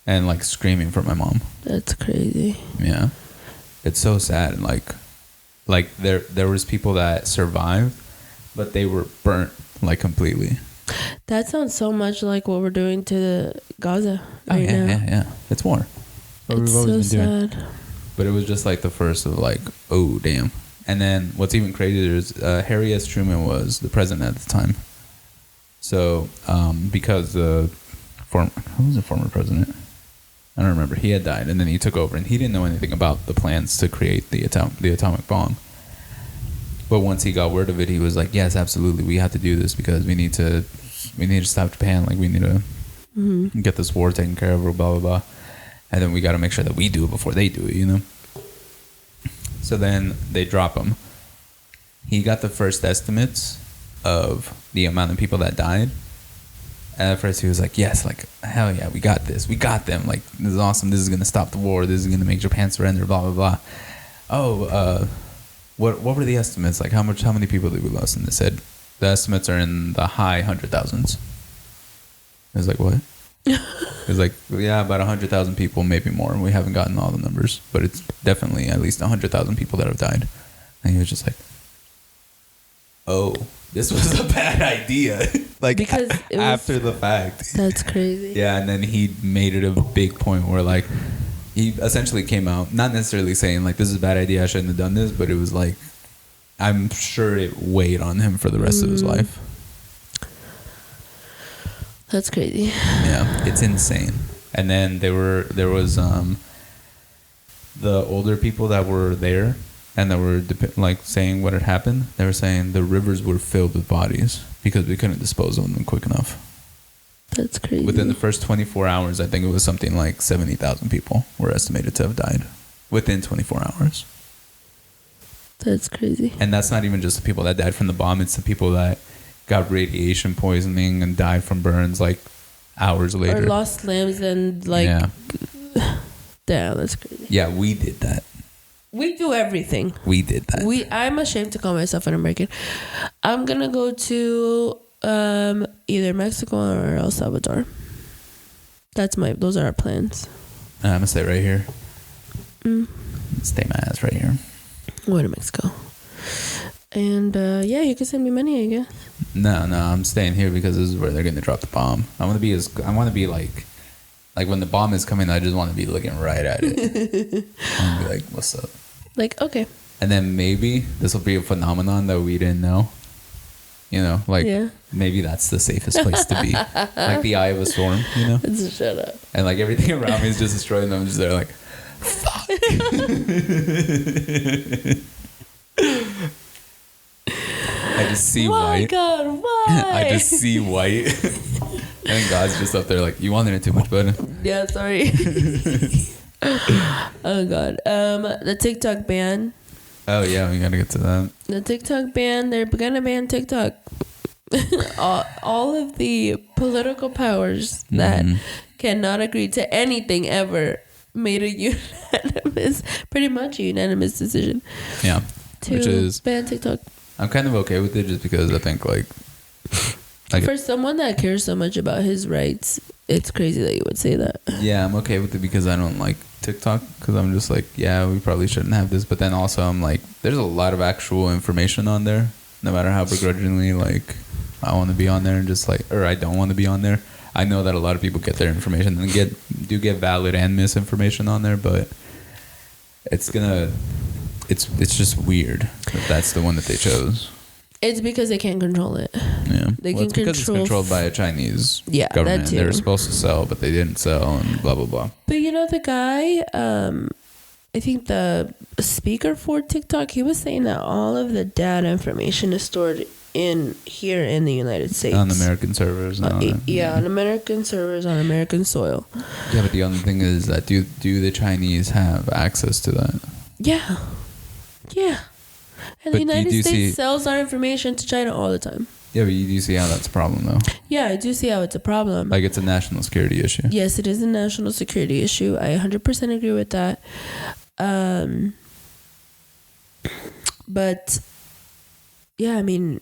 And like screaming for my mom. That's crazy. Yeah. It's so sad. Like there was people that survived, but they were burnt like completely. That sounds so much like what we're doing to Gaza right now. Yeah. It's war. What it's we've always so been doing. sad. But it was just like the first of like, oh damn. And then what's even crazier is Harry S. Truman was the president at the time. So because who was the former president? I don't remember. He had died, and then he took over, and he didn't know anything about the plans to create the atomic bomb. But once he got word of it, he was like, "Yes, absolutely, we have to do this because we need to stop Japan. Like, we need to get this war taken care of, or blah blah blah, and then we got to make sure that we do it before they do it, So then they drop him. He got the first estimates of the amount of people that died. And at first he was like, yes, like, hell yeah, we got this. We got them. Like, this is awesome. This is going to stop the war. This is going to make Japan surrender, blah, blah, blah. Oh, what were the estimates? Like, how many people did we lose? And they said, the estimates are in the high 100,000s. I was like, what? It was like, yeah, about 100,000 people, maybe more. We haven't gotten all the numbers, but it's definitely at least 100,000 people that have died. And he was just like, oh, this was a bad idea. Like, because after the fact. That's crazy. Yeah, and then he made it a big point where, like, he essentially came out, not necessarily saying, like, this is a bad idea, I shouldn't have done this, but it was like, I'm sure it weighed on him for the rest of his life. That's crazy. Yeah, it's insane. And then there was the older people that were there and that were saying what had happened. They were saying the rivers were filled with bodies because we couldn't dispose of them quick enough. That's crazy. Within the first 24 hours, I think it was something like 70,000 people were estimated to have died within 24 hours. That's crazy. And that's not even just the people that died from the bomb. It's the people that got radiation poisoning and died from burns like hours later. Or lost limbs and like... Yeah. Damn, that's crazy. Yeah, we did that. We do everything. We did that. I'm ashamed to call myself an American. I'm going to go to either Mexico or El Salvador. Those are our plans. I'm going to stay right here. Stay my ass right here. Go to Mexico. And yeah, you can send me money, I guess. No, I'm staying here because this is where they're going to drop the bomb. I want to be like when the bomb is coming, I just want to be looking right at it. And be like, what's up? Like, okay. And then maybe this will be a phenomenon that we didn't know. You know, like maybe that's the safest place to be. Like the eye of a storm, you know? Shut up. And like everything around me is just destroying them. I'm just there like, fuck. I just see white. God, why? I just see white. I think God's just up there like, you wanted it too much, bud. Yeah, sorry. Oh, God. The TikTok ban. Oh, yeah, we gotta get to that. The TikTok ban, they're gonna ban TikTok. all of the political powers that cannot agree to anything ever made a pretty much a unanimous decision. Yeah. Which is ban TikTok. I'm kind of okay with it just because I think like for someone that cares so much about his rights, it's crazy that you would say that. Yeah, I'm okay with it because I don't like TikTok because I'm just like, yeah, we probably shouldn't have this. But then also I'm like, there's a lot of actual information on there, no matter how begrudgingly like I want to be on there and just like, or I don't want to be on there. I know that a lot of people get their information and get valid and misinformation on there, but it's just weird that that's the one that they chose. It's because they can't control it. Yeah, it's because it's controlled by a Chinese government. They were supposed to sell, but they didn't sell, and blah blah blah. But you know the guy, I think the speaker for TikTok, he was saying that all of the data information is stored here in the United States on American servers. On American servers on American soil. Yeah, but the other thing is that do the Chinese have access to that? Yeah. And the United States sells our information to China all the time. Yeah, but you do see how that's a problem, though. Yeah, I do see how it's a problem. Like, it's a national security issue. Yes, it is a national security issue. I 100% agree with that. But, yeah, I mean,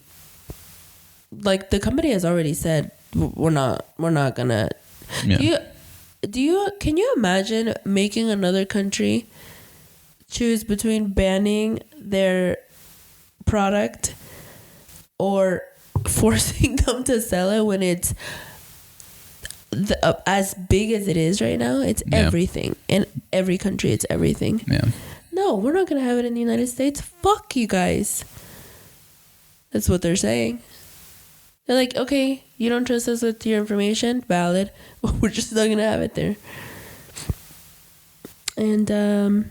like, the company has already said, we're not gonna... Yeah. Can you imagine making another country choose between banning their product or forcing them to sell it when it's as big as it is right now? It's everything. In every country, it's everything. Yeah. No, we're not going to have it in the United States. Fuck you guys. That's what they're saying. They're like, okay, you don't trust us with your information? Valid. We're just not going to have it there. And,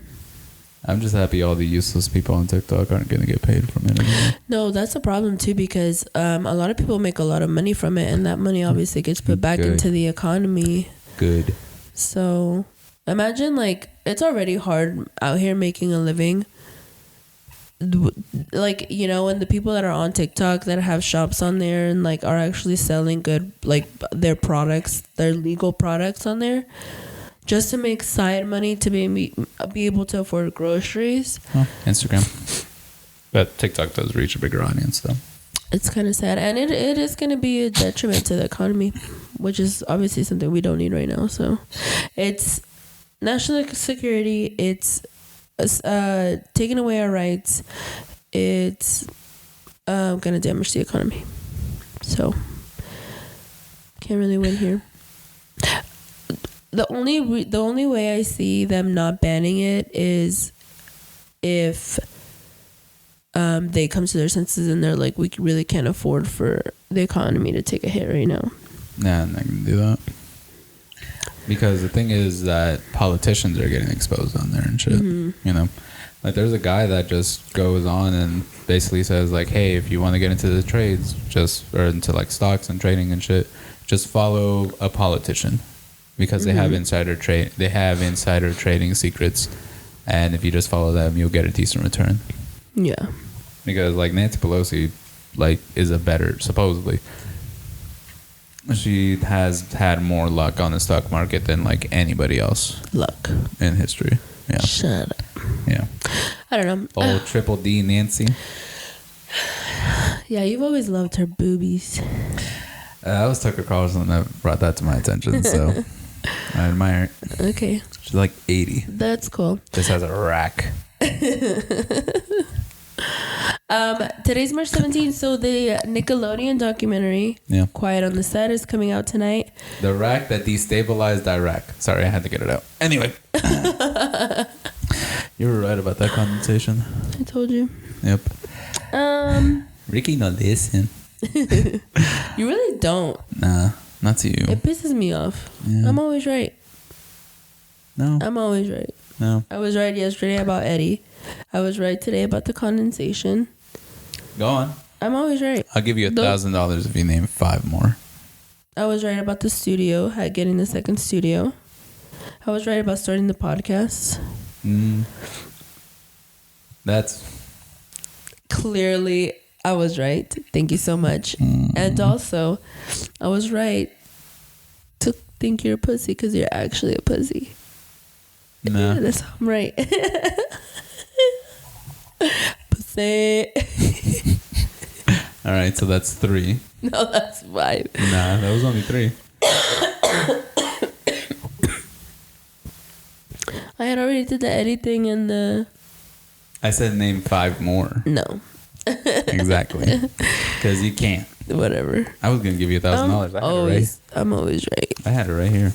I'm just happy all the useless people on TikTok aren't going to get paid from it anymore. No, that's a problem too because a lot of people make a lot of money from it, and that money obviously gets put back into the economy. Good. So imagine, like, it's already hard out here making a living. Like, you know, and the people that are on TikTok that have shops on there and like are actually selling good, like, their products, their legal products on there, just to make side money to be able to afford groceries. Oh, Instagram. But TikTok does reach a bigger audience, though. It's kind of sad. And it is going to be a detriment to the economy, which is obviously something we don't need right now. So it's national security. It's taking away our rights. It's going to damage the economy. So can't really win here. The only way I see them not banning it is if they come to their senses and they're like, we really can't afford for the economy to take a hit right now. Nah, I'm not gonna do that. Because the thing is that politicians are getting exposed on there and shit. You know, like there's a guy that just goes on and basically says like, hey, if you want to get into the trades, or into like stocks and trading and shit, just follow a politician, because they have insider trading secrets, and if you just follow them, you'll get a decent return. Yeah. Because like Nancy Pelosi, like is supposedly. She has had more luck on the stock market than like anybody else. Luck. In history. Yeah. Shut up. Yeah. I don't know. Old Triple D Nancy. Yeah, you've always loved her boobies. That was Tucker Carlson that brought that to my attention, so I admire it. Okay. She's like 80. That's cool. Just has a rack. Today's March 17th, so the Nickelodeon documentary, Quiet on the Set, is coming out tonight. The rack that destabilized Iraq. Sorry, I had to get it out. Anyway. You were right about that condensation. I told you. Yep. Ricky, no listen. You really don't. Nah, not to you. It pisses me off. Yeah. I'm always right. No. I'm always right. No. I was right yesterday about Eddie. I was right today about the condensation. Go on. I'm always right. I'll give you $1,000 if you name 5 more. I was right about the studio, getting the second studio. I was right about starting the podcast. That's clearly I was right. Thank you so much. And also, I was right to think you're a pussy because you're actually a pussy. Nah. That's I'm right. Pussy. All right, so that's 3. No, that's 5. Nah, that was only 3. I had already did the editing and the... I said name 5 more. No. Exactly. Because you can't. Whatever. I was going to give you $1,000. I'm always right. I had it right here.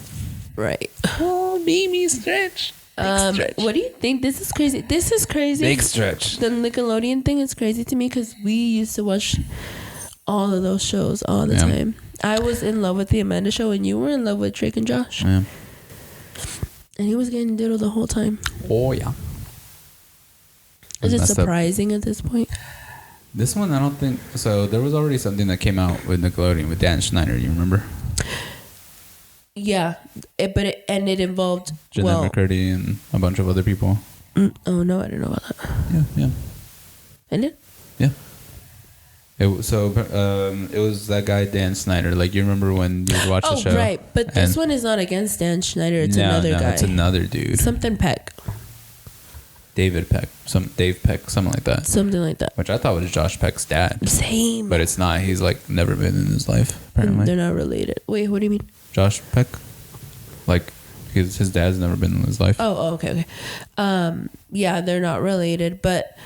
Right. Oh, Mimi stretch. Stretch. What do you think? This is crazy. This is crazy. Big stretch. The Nickelodeon thing is crazy to me because we used to watch all of those shows all the time. I was in love with the Amanda Show and you were in love with Drake and Josh. Yeah. And he was getting diddled the whole time. Oh, yeah. Is it surprising at this point? This one, I don't think... So, there was already something that came out with Nickelodeon with Dan Schneider. You remember? Yeah. It involved... Jeanette McCurdy and a bunch of other people. Oh, no. I didn't know about that. Yeah. And it? Yeah. It was that guy, Dan Schneider. Like, you remember when you would watch the show? Oh, right. But this one is not against Dan Schneider. It's another guy. It's another dude. Something Peck. Dave Peck, something like that. Something like that. Which I thought was Josh Peck's dad. Same. But it's not. He's like never been in his life, apparently. They're not related. Wait, what do you mean? Josh Peck? Like, his dad's never been in his life. Oh, okay. Yeah, they're not related. But,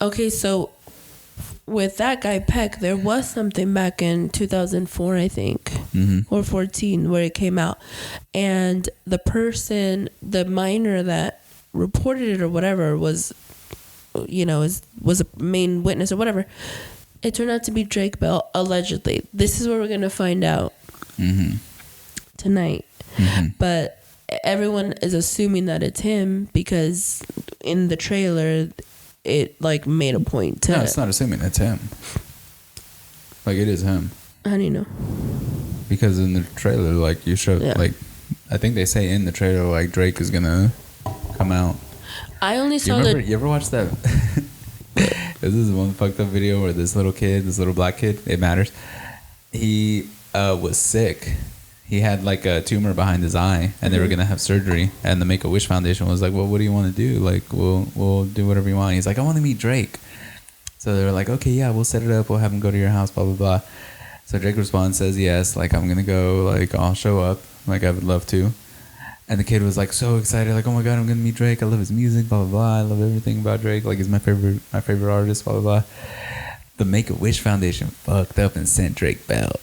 okay, so with that guy Peck, there was something back in 2004, I think, or 14, where it came out. And the minor that reported it or whatever was a main witness or whatever. It turned out to be Drake Bell, allegedly. This is what we're going to find out tonight. But everyone is assuming that it's him because in the trailer it like made a point to... No, it's not assuming it's him. Like, it is him. How do you know? Because in the trailer, like, you showed, like, I think they say in the trailer, like, Drake is gonna come out. I only saw You ever watch that? This is one fucked up video where this little black kid, it matters, he was sick. He had like a tumor behind his eye and they were gonna have surgery, and the Make-A-Wish Foundation was like, well, what do you want to do? Like, we'll do whatever you want. He's like, I want to meet Drake. So they were like, okay, yeah, we'll set it up, we'll have him go to your house, blah blah blah. So Drake responds, says yes, like, I'm gonna go, like, I'll show up, like, I would love to. And the kid was like so excited, like, oh my god, I'm gonna meet Drake, I love his music, blah blah blah, I love everything about Drake, like, he's my favorite artist, blah blah blah. The Make-A-Wish Foundation fucked up and sent Drake Bell.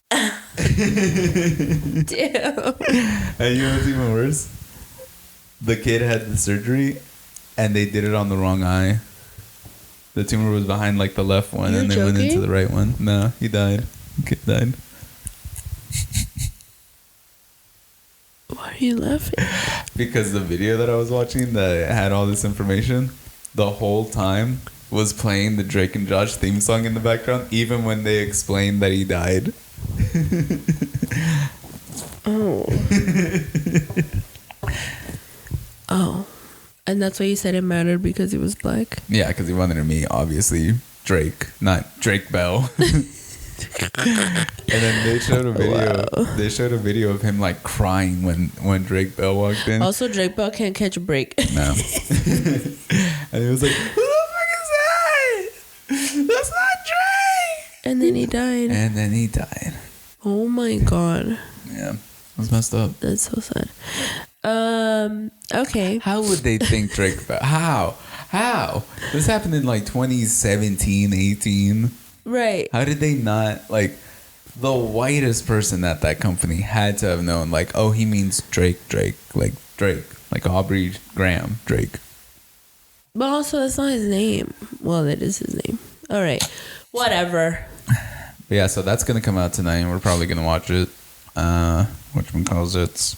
Damn. And you know what's even worse? The kid had the surgery and they did it on the wrong eye. The tumor was behind like the left one, You're and then went into the right one. No, he died. The kid died. Why are you laughing? Because the video that I was watching that had all this information, the whole time was playing the Drake and Josh theme song in the background, even when they explained that he died. Oh. Oh. And that's why you said it mattered because he was black? Yeah, because he wanted to meet, obviously, Drake, not Drake Bell. And then they showed a video. Wow. They showed a video of him like crying when Drake Bell walked in. Also, Drake Bell can't catch a break. No. And he was like, "Who the fuck is that? That's not Drake." And then he died. Oh my god. Yeah, it was messed up. That's so sad. Okay. How would they think Drake Bell? How? This happened in like 2017, 18. Right. How did they not, like, the whitest person at that company had to have known, like, oh, he means Drake, like Aubrey Graham, Drake. But also, that's not his name. Well, it is his name. All right. Whatever. But yeah, so that's going to come out tonight, and we're probably going to watch it. It's...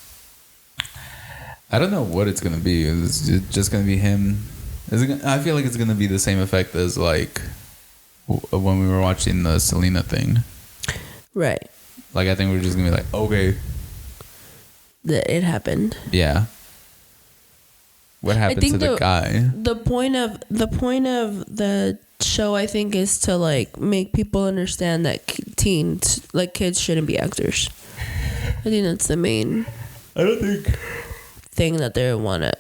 I don't know what it's going to be. Is it just going to be him? I feel like it's going to be the same effect as, like... when we were watching the Selena thing. Right. Like, I think we're just going to be like, okay. That it happened. Yeah. What happened to the guy? The point of the show, I think, is to, like, make people understand that kids shouldn't be actors. I think that's the main thing that they want to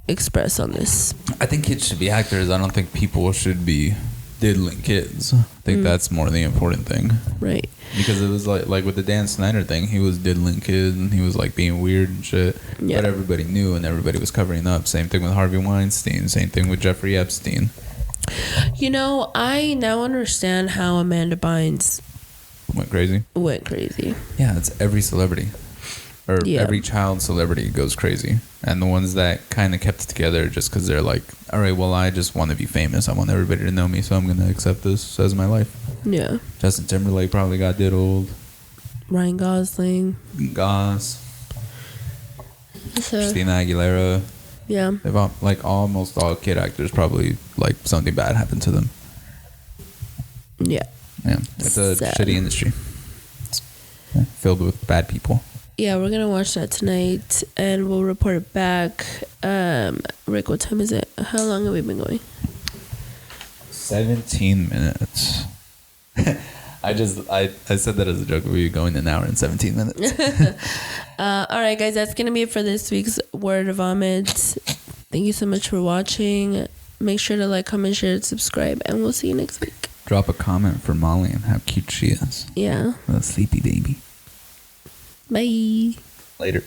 express on this. I think kids should be actors. I don't think people should be diddling kids. I think that's more the important thing. Right. Because it was like with the Dan Snyder thing, he was diddling kids and he was like being weird and shit. Yeah. But everybody knew and everybody was covering up. Same thing with Harvey Weinstein. Same thing with Jeffrey Epstein. You know, I now understand how Amanda Bynes went crazy. Yeah, it's every celebrity. Or every child celebrity goes crazy. And the ones that kind of kept it together just because they're like, all right, well, I just want to be famous. I want everybody to know me, so I'm going to accept this as my life. Yeah. Justin Timberlake probably got diddled. Ryan Gosling. Christina Aguilera. Yeah. They've all, like, almost all kid actors probably, like, something bad happened to them. Yeah. Yeah. It's a shitty industry. It's filled with bad people. Yeah, we're gonna watch that tonight, and we'll report it back. Rick, what time is it? How long have we been going? 17 minutes. I said that as a joke. We were going an hour and 17 minutes. All right, guys, that's gonna be it for this week's Word of Vomit. Thank you so much for watching. Make sure to like, comment, share, and subscribe, and we'll see you next week. Drop a comment for Molly and how cute she is. Yeah. A sleepy baby. Bye. Later.